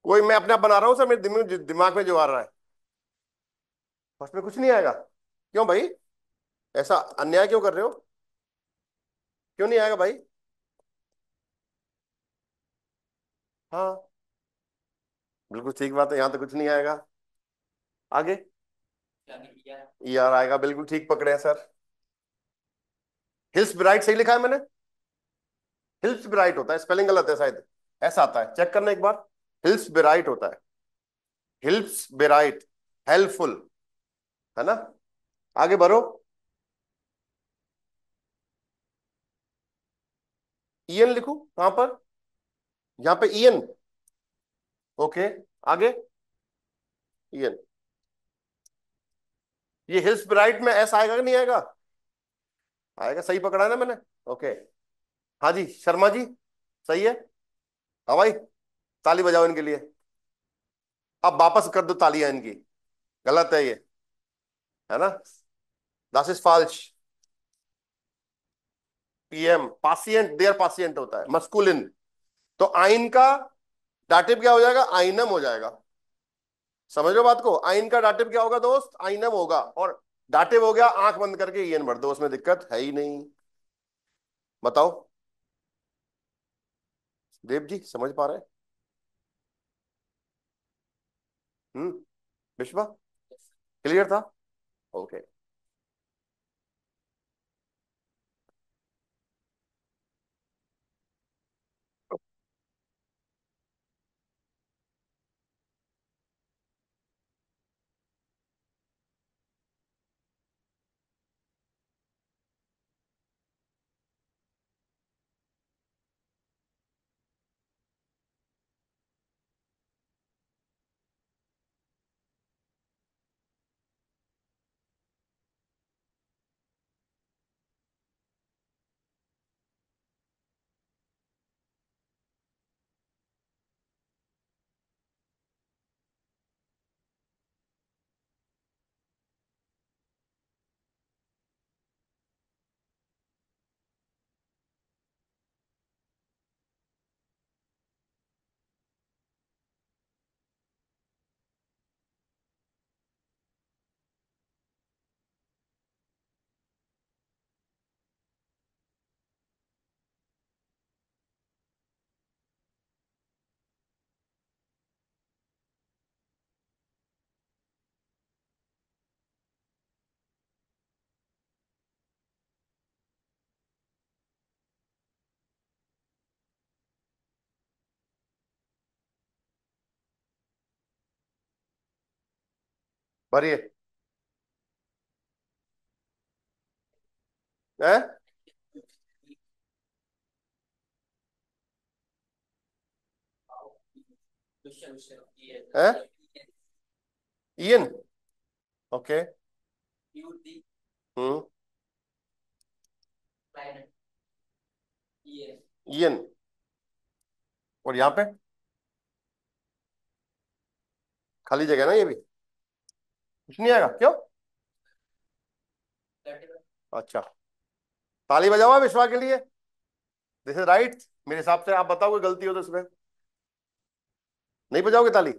Speaker 1: कोई मैं अपने आप बना रहा हूँ सर, मेरे दिमाग में जो आ रहा है। फर्स्ट में कुछ नहीं आएगा? क्यों भाई, ऐसा अन्याय क्यों कर रहे हो? क्यों नहीं आएगा भाई? हाँ, बिल्कुल ठीक बात है, यहां तो कुछ नहीं आएगा। आगे यार आएगा, बिल्कुल ठीक पकड़े हैं सर। हिल्स ब्राइट सही लिखा है मैंने? हिल्स ब्राइट होता है, स्पेलिंग गलत है शायद, ऐसा आता है, चेक करना एक बार। हिल्स ब्राइट होता है, हिल्स ब्राइट, हेल्पफुल, है ना? आगे बढ़ो। ईएन लिखो कहां पर? यहां पे ईएन। ओके, आगे ईएन। ये हिल्स ब्राइट में एस आएगा कि नहीं आएगा? आएगा, सही पकड़ा है ना मैंने? ओके। हाँ जी शर्मा जी, सही है। हाँ भाई, ताली बजाओ इनके लिए। अब वापस कर दो तालियां इनकी, गलत है ये, है ना? दस इज फॉल्स। पीएम पासियंट, देयर पासियंट होता है मस्कुलिन। तो आइन का डाटिव क्या हो जाएगा? आइनम हो जाएगा। समझ लो बात को, आइन का डाटिव क्या होगा दोस्त? आइनम होगा। और डाटिव हो गया, आंख बंद करके ईएन भर दो, उसमें दिक्कत है ही नहीं। बताओ। देव जी समझ पा रहे हैं? विश्वा, क्लियर था? ओके। भरिए। है? है? इयन। ओके। हम्म। इयन। और यहाँ पे खाली जगह ना, ये भी कुछ नहीं आएगा क्यों? अच्छा, ताली बजाओ विश्वा के लिए। दिस इज राइट मेरे हिसाब से। आप बताओ कोई गलती हो तो इसमें। नहीं बजाओगे ताली?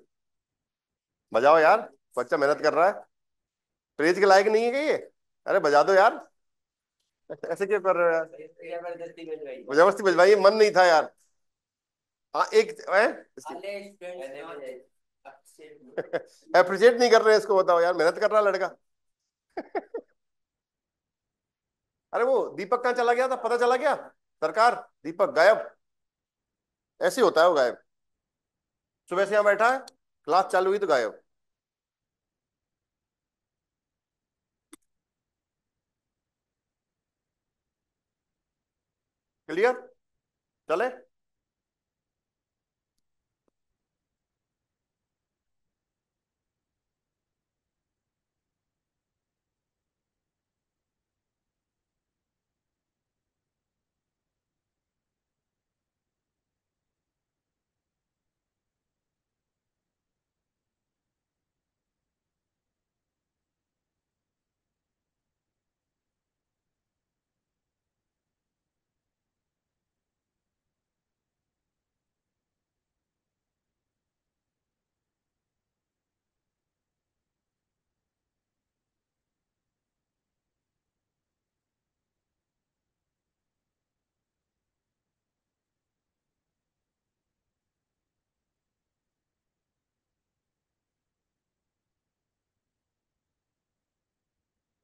Speaker 1: बजाओ यार, बच्चा मेहनत कर रहा है। प्रेज के लायक नहीं है क्या ये? अरे बजा दो यार। ऐसे क्यों कर रहे हो यार? जबरदस्ती बजवाइए, मन नहीं था यार। हाँ एक अप्रिशिएट नहीं कर रहे हैं इसको, बताओ यार, मेहनत कर रहा है लड़का। अरे वो दीपक कहाँ चला गया था, पता चला क्या? सरकार, दीपक गायब। ऐसे ही होता है वो, गायब। सुबह से यहाँ बैठा है, क्लास चालू हुई तो गायब। क्लियर? चले।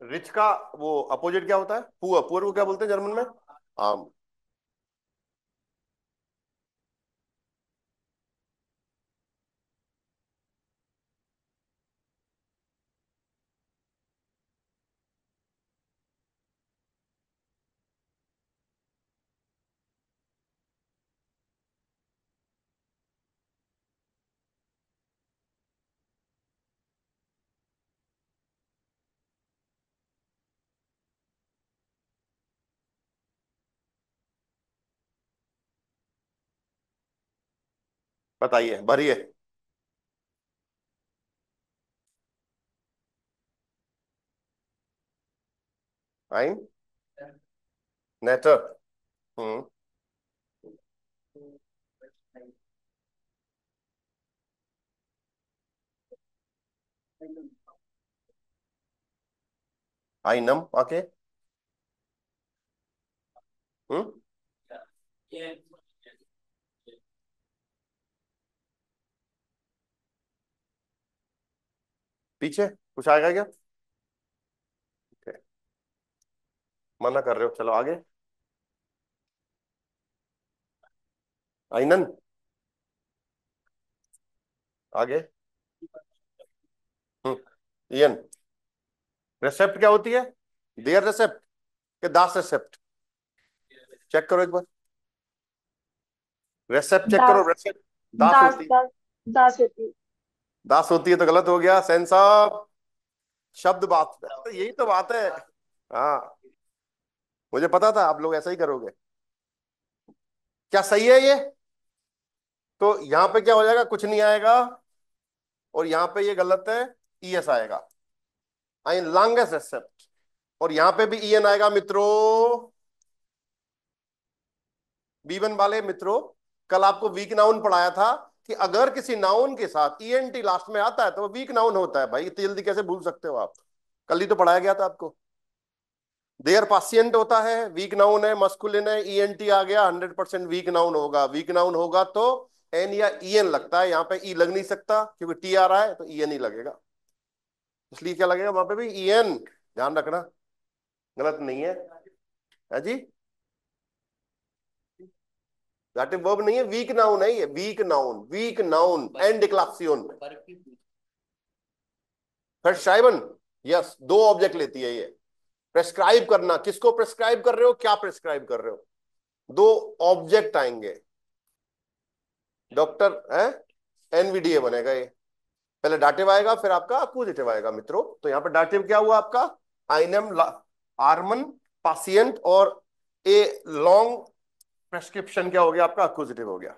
Speaker 1: रिच का वो अपोजिट क्या होता है? पुअर। पुअर को क्या बोलते हैं जर्मन में? आम। बताइए, भरिए। आइन। नेटर। हम्म। आइनम आके। हम्म। पीछे कुछ आएगा क्या? Okay. मना कर रहे हो, चलो आगे। आइनन, आगे। इयन, रेसेप्ट क्या होती है? देयर रेसेप्ट के दास रेसेप्ट? चेक करो एक बार, रेसेप्ट चेक करो।
Speaker 5: दास।
Speaker 1: रेसेप्ट दास
Speaker 5: दास
Speaker 1: होती है।
Speaker 5: दास दास होती है।
Speaker 1: दास होती है तो गलत हो गया सेंस ऑफ शब्द बात, तो यही तो बात है। हाँ, मुझे पता था आप लोग ऐसा ही करोगे। क्या सही है ये? तो यहां पे क्या हो जाएगा, कुछ नहीं आएगा, और यहां पे ये गलत है, ईएस आएगा, आई लॉन्गेस्ट रेसेप्ट। और यहां पे भी ईएन आएगा मित्रों। बी1 वाले मित्रों, कल आपको वीक नाउन पढ़ाया था कि अगर किसी नाउन के साथ ईएनटी लास्ट में आता है तो वो वीक नाउन होता है। भाई इतनी जल्दी कैसे भूल सकते हो आप? कल ही तो पढ़ाया गया था आपको। देयर पासियंट होता है, वीक नाउन है, मस्कुलिन है, ईएनटी आ गया, 100% वीक नाउन होगा। वीक नाउन होगा तो एन या ईएन लगता है, यहाँ पे ई लग नहीं सकता क्योंकि टी आ रहा है, तो ईएन ही लगेगा। इसलिए क्या लगेगा वहां पे भी? ईएन। ध्यान रखना, गलत नहीं है जी। दैट वर्ब नहीं है, वीक नाउन है ये, weak noun, weak noun and डिक्लासियोन। verschreiben, यस, दो ऑब्जेक्ट लेती है ये। प्रेस्क्राइब करना, किसको प्रेस्क्राइब कर रहे हो, क्या प्रेस्क्राइब कर रहे हो, दो ऑब्जेक्ट आएंगे। डॉक्टर है, एनवीडीए बनेगा ये। पहले डाटिव आएगा फिर आपका अक्यूजेटिव आएगा मित्रों। तो यहाँ पे डाटिव क्या हुआ आपका? आइनम आर्मन पासियंट, और ए लॉन्ग प्रेस्क्रिप्शन क्या हो गया आपका? अक्यूजेटिव हो गया।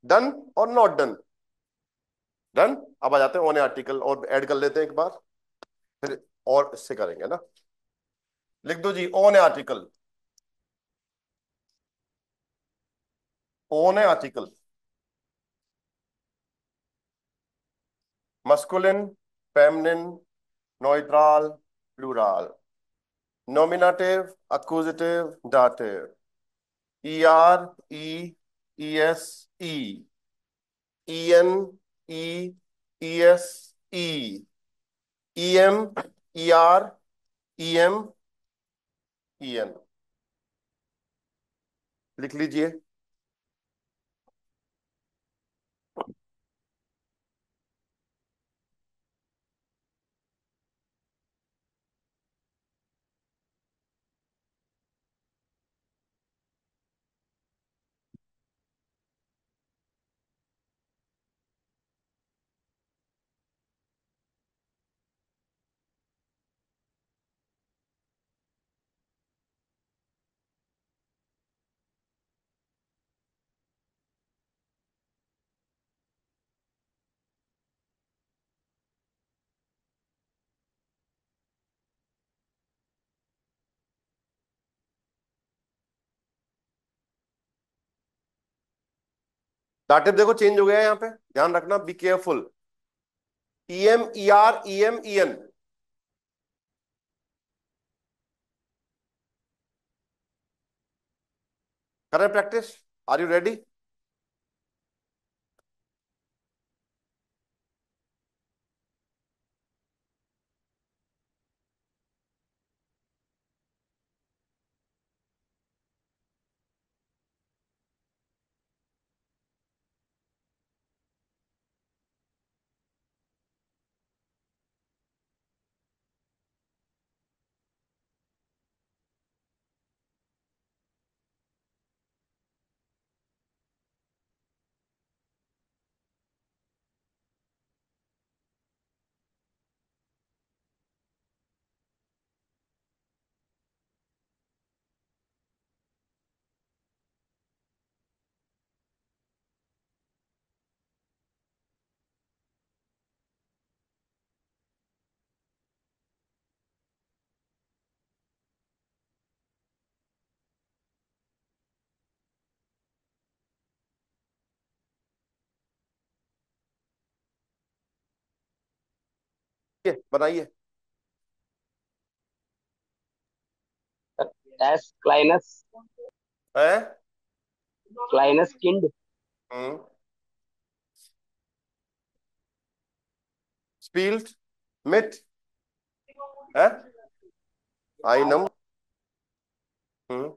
Speaker 1: डन और नॉट डन? डन। अब आ जाते हैं ऑन आर्टिकल, और ऐड कर लेते हैं एक बार, फिर और इससे करेंगे ना। लिख दो जी ऑन आर्टिकल। ऑन है article, masculine, feminine, neutral, plural, nominative, accusative, dative, E R, E, E S, E, E N, E, E S, E, E M, E R, E M, E N. लिख लीजिए। डाटिव देखो चेंज हो गया है यहाँ पे, ध्यान रखना, be careful. E M, E R, E M, E N. करें प्रैक्टिस? Are you ready? बनाइए।
Speaker 3: एस क्लाइनस,
Speaker 1: है।
Speaker 3: क्लाइनस किंड,
Speaker 1: हम्म। स्पील्ट, मिट है, आइनम। हम्म,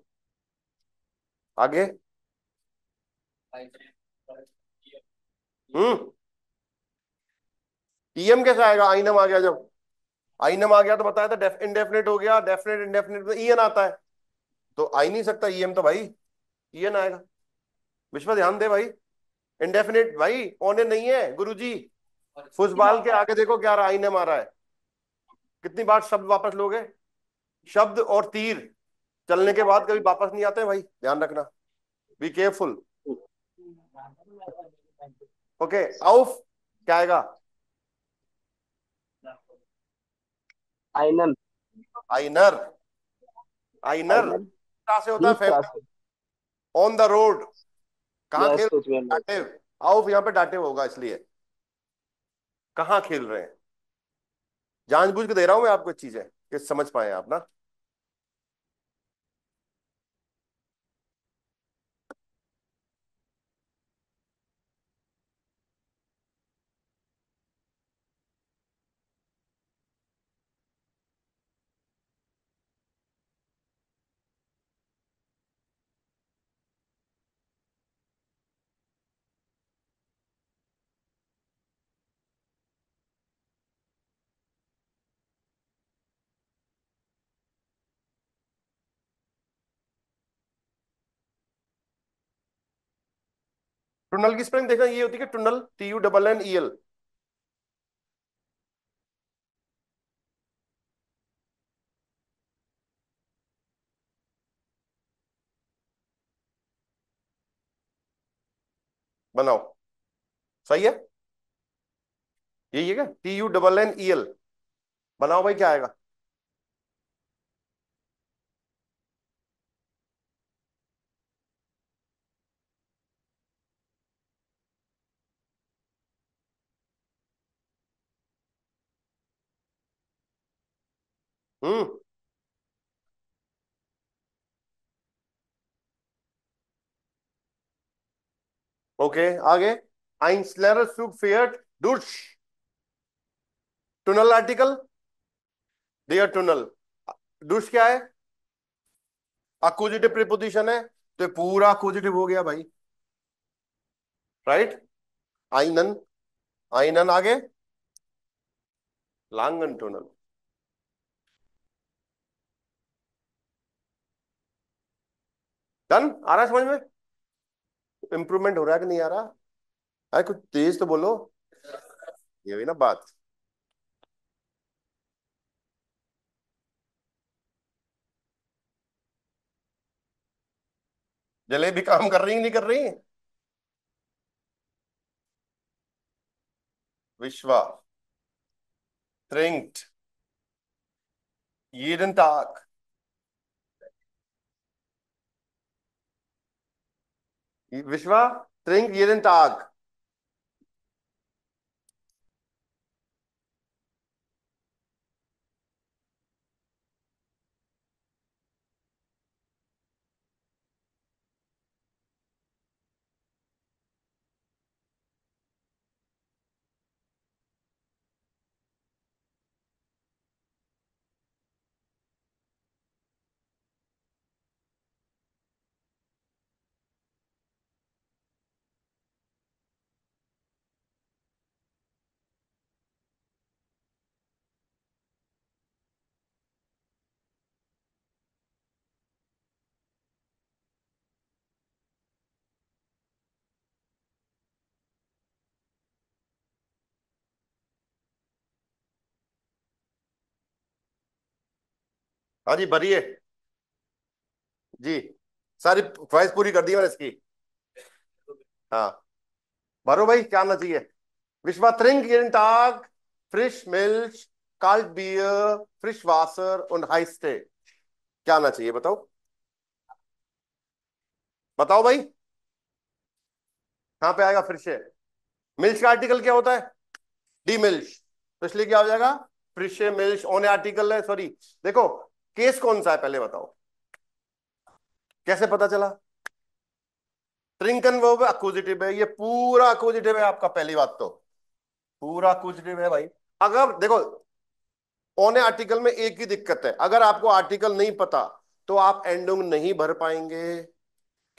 Speaker 1: आगे। हम्म, ईएम कैसे आएगा? आइनम आ गया जब, आइनम आ गया तो बताया था इंडेफिनिट हो गया, डेफिनेट इंडेफिनिट में ईएन आता है, तो आ ही नहीं सकता ईएम, तो भाई ईएन आएगा। विश्व ध्यान दे भाई, इंडेफिनिट भाई ओने नहीं है गुरुजी। फुसबाल के आगे देखो क्या रहा, आइनम आ रहा है। कितनी बार शब्द वापस लोगे? शब्द और तीर चलने के बाद कभी वापस नहीं आते भाई, ध्यान रखना, बी केयरफुल। ओके, आउफ क्या आएगा?
Speaker 3: आइनन।
Speaker 1: आइनर, आइनर
Speaker 3: आइनन
Speaker 1: कहां से होता है?
Speaker 3: Beach
Speaker 1: family,
Speaker 3: class.
Speaker 1: On the road. कहाँ खेल?
Speaker 3: यस कुछ में
Speaker 1: डाटिव, आउफ यहाँ पे डाटिव होगा, इसलिए कहाँ खेल रहे हैं। जानबूझ के दे रहा हूं मैं आपको चीजें कि समझ पाए आप ना। टनल की स्पेलिंग देखना ये होती है कि टनल, TUNNEL। बनाओ, सही है, यही है क्या? TUNNEL, बनाओ भाई, क्या आएगा? हम्म, ओके, आगे। आइंसलर सुग फियट डुश, टनल आर्टिकल, डियर टनल। डुश क्या है? अक्यूजेटिव प्रीपोजिशन है, तो ये पूरा अक्यूजेटिव हो गया भाई, राइट। आइनन, आइनन आगे, लांगन टनल। डन, आ रहा है समझ में? इंप्रूवमेंट हो रहा है कि नहीं आ रहा? अरे कुछ तेज तो बोलो, ये हुई ना बात। जलेबी काम कर रही नहीं कर रही? विश्वा trinkt jeden Tag, विश्वा trinkt jeden Tag। हाँ जी, भरिए जी, सारी ख्वाहिश पूरी कर दी मैंने इसकी। हाँ, भरो भाई, क्या आना चाहिए? विश्वा trinkt jeden Tag frisch Milch, kalt Bier, frisch Wasser und heiß Tee। क्या आना चाहिए बताओ? बताओ भाई, कहाँ पे आएगा फिर से? मिल्च का आर्टिकल क्या होता है? डी मिल्च, तो इसलिए क्या हो जाएगा? फ्रिशे मिल्च ओने आर्टिकल है, सॉरी। देखो, केस कौन सा है पहले बताओ, कैसे पता चला? ट्रिंकन वर्ब अक्यूजिटिव है, ये पूरा अक्यूजिटिव है आपका, पहली बात तो पूरा अक्यूजिटिव है भाई। अगर देखो ओने आर्टिकल में एक ही दिक्कत है, अगर आपको आर्टिकल नहीं पता तो आप एंडुंग नहीं भर पाएंगे,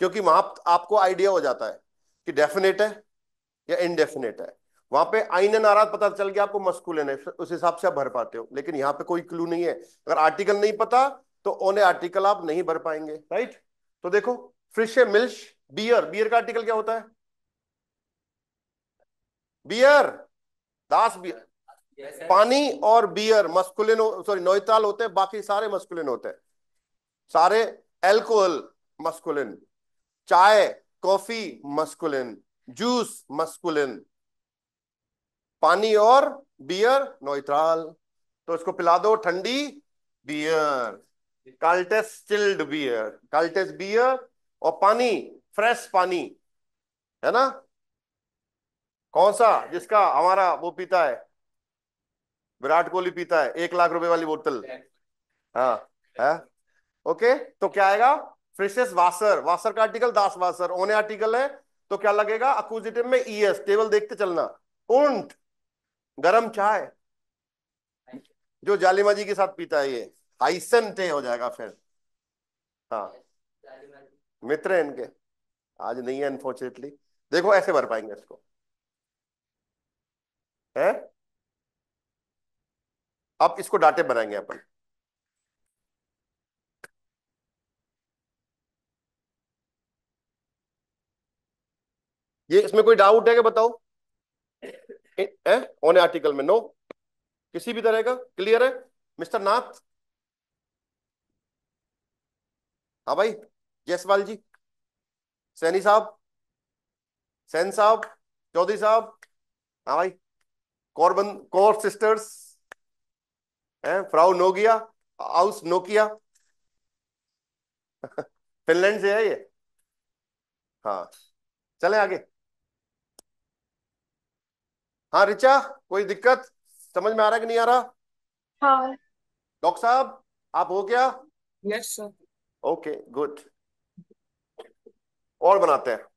Speaker 1: क्योंकि वहां आपको आइडिया हो जाता है कि डेफिनेट है या इनडेफिनेट है। वहां पे आइन नाराज पता चल गया आपको मस्कुलिन है, उस हिसाब से आप भर पाते हो, लेकिन यहाँ पे कोई क्लू नहीं है। अगर आर्टिकल नहीं पता तो ओने आर्टिकल आप नहीं भर पाएंगे, राइट। तो देखो फ्रिश मिल्श बियर, बियर का आर्टिकल क्या होता है? बियर, दास बियर। पानी और बियर मस्कुलिन, सॉरी नोइताल होते हैं, बाकी सारे मस्कुलिन होते हैं, सारे। एल्कोहल मस्कुलिन, चाय कॉफी मस्कुलिन, जूस मस्कुलिन, पानी और बियर नोइट्राल। तो इसको पिला दो ठंडी बियर, काल्टेस चिल्ड बियर, काल्टेस बियर। और पानी फ्रेश पानी, है ना? कौन सा? जिसका हमारा वो पीता है, विराट कोहली पीता है, 1 लाख रुपए वाली बोतल। हाँ है। ओके, तो क्या आएगा? फ्रिशेस वासर, वासर का आर्टिकल दास वासर, ओने आर्टिकल है तो क्या लगेगा? अक्यूजिटिव में ईएस, टेबल देखते चलना। उंट, गरम चाय, जो जालिमा जी के साथ पीता है ये हाइसन टे हो जाएगा फिर। हाँ, मित्र है इनके, आज नहीं है अनफॉर्चुनेटली। देखो ऐसे भर पाएंगे इसको, है। अब इसको डाटे बनाएंगे अपन। ये इसमें कोई डाउट है कि बताओ? ऑन आर्टिकल में नो, किसी भी तरह का क्लियर है? मिस्टर नाथ, हाँ भाई, जयसवाल जी, सैनी साहब, सैन साहब, चौधरी साहब, हाँ भाई, कौर सिस्टर्स, हैं Frau Nogia, house Nokia, Finland से है ये। हाँ, चले आगे। हाँ रिचा, कोई दिक्कत? समझ में आ रहा है कि नहीं आ रहा?
Speaker 5: हाँ।
Speaker 1: डॉक्टर साहब, आप हो क्या?
Speaker 2: Yes sir.
Speaker 1: ओके गुड, और बनाते हैं।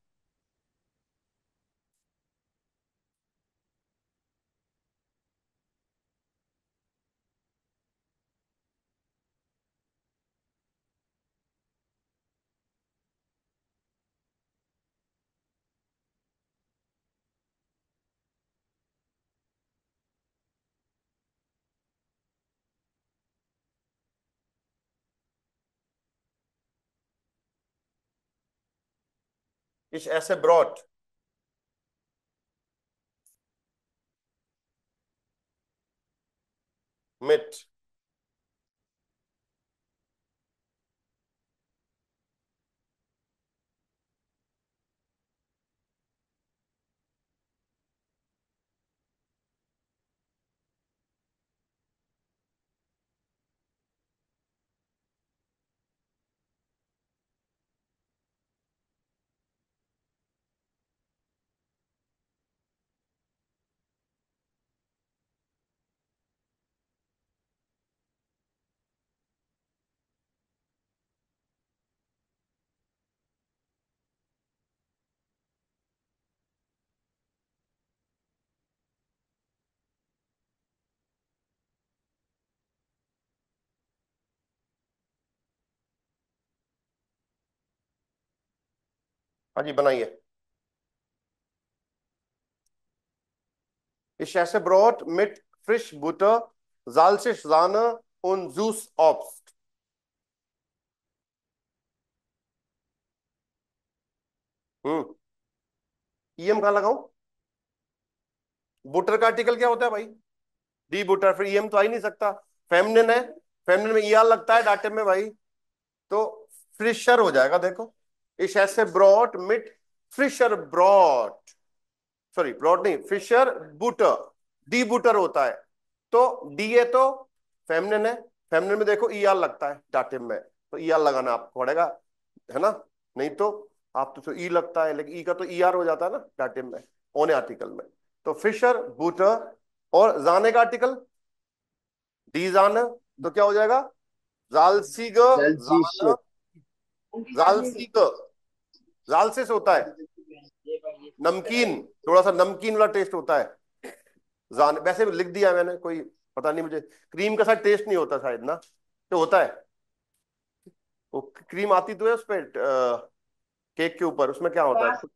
Speaker 1: इस ऐसे ब्रॉड मिट, हाँ जी बनाइए। Ich esse Brot mit Frischbutter, salzig Sahne und süß Obst. EM कहाँ लगाऊं? बुटर का आर्टिकल क्या होता है भाई? डी बुटर, फिर ईएम तो आ ही नहीं सकता। फेमिनिन है, फेमिनिन में ईआर लगता है डाटे में भाई, तो फ्रिशर हो जाएगा। देखो Ich esse Brot mit frischer Brot, sorry ब्रॉड नहीं, फिशर बुटर, डी बुटर होता है। तो डी है तो फेमिनिन है, फेमिनिन में देखो ई आर लगता है डाटिव में, तो ई आर लगाना आपको पड़ेगा, है ना? नहीं तो आप तो ई लगता है, लेकिन ई का तो ई आर हो जाता है ना डाटिव में, ओने आर्टिकल में। तो फिशर बुटर, और जाने का आर्टिकल डी जान, तो क्या हो जाएगा? जालसीग जान, जालसीग, जालसे से होता है नमकीन, थोड़ा सा नमकीन वाला टेस्ट होता है, जान वैसे भी लिख दिया मैंने, कोई पता नहीं मुझे। क्रीम का शायद टेस्ट नहीं होता शायद ना, तो होता है वो क्रीम आती तो है उस पर केक के ऊपर, उसमें क्या होता है?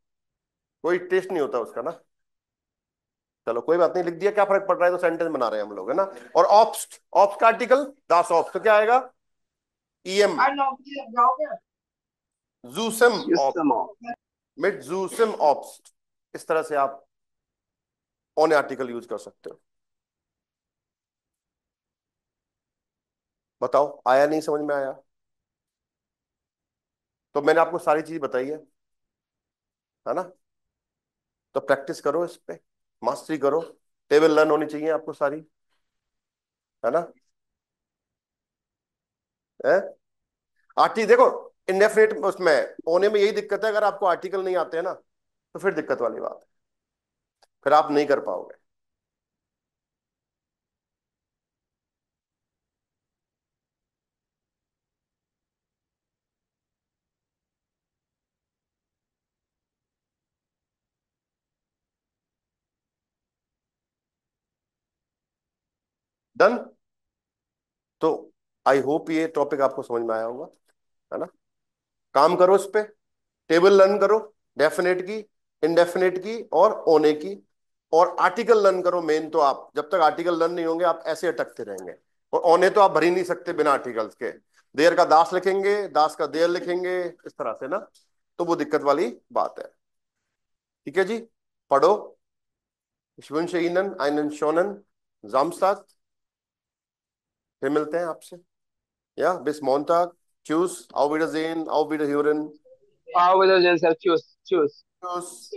Speaker 1: कोई टेस्ट नहीं होता उसका ना। चलो कोई बात नहीं, लिख दिया, क्या फर्क पड़ रहा है, तो सेंटेंस बना रहे हैं हम लोग, है ना। और ऑप्स्ट, ऑप्स का आर्टिकल दास ऑप्स, तो क्या आएगा? ईएम, जूसम ऑप्स,
Speaker 3: यूसम
Speaker 1: मिट जूसम ऑप्स्ट। इस तरह से आप ऑन आर्टिकल यूज कर सकते हो। बताओ आया, नहीं समझ में आया? तो मैंने आपको सारी चीज बताई है ना। तो प्रैक्टिस करो इस पे, मास्टरी करो, टेबल लर्न होनी चाहिए आपको सारी, है ना। है आर्टी देखो, इंडेफिनेट उसमें होने में यही दिक्कत है, अगर आपको आर्टिकल नहीं आते हैं ना, तो फिर दिक्कत वाली बात है, फिर आप नहीं कर पाओगे। डन। तो आई होप ये टॉपिक आपको समझ में आया होगा, है ना। काम करो इस पे, टेबल लर्न करो, डेफिनेट की, इंडेफिनेट की और ओने की, और आर्टिकल लर्न करो। मेन तो आप जब तक आर्टिकल लर्न नहीं होंगे आप ऐसे अटकते रहेंगे, और ओने तो आप भर ही नहीं सकते बिना आर्टिकल्स के। देर का दास लिखेंगे, दास का देर लिखेंगे, इस तरह से ना, तो वो दिक्कत वाली बात है। ठीक है जी, पढ़ो। Ich wünsche Ihnen einen schönen Samstag, फिर मिलते हैं आपसे, या bis Montag, tschüss, auf Wiedersehen, auf Wiederhören,
Speaker 3: Auf Wiedersehen, sir. Tschüss. Tschüss.
Speaker 1: tschüss।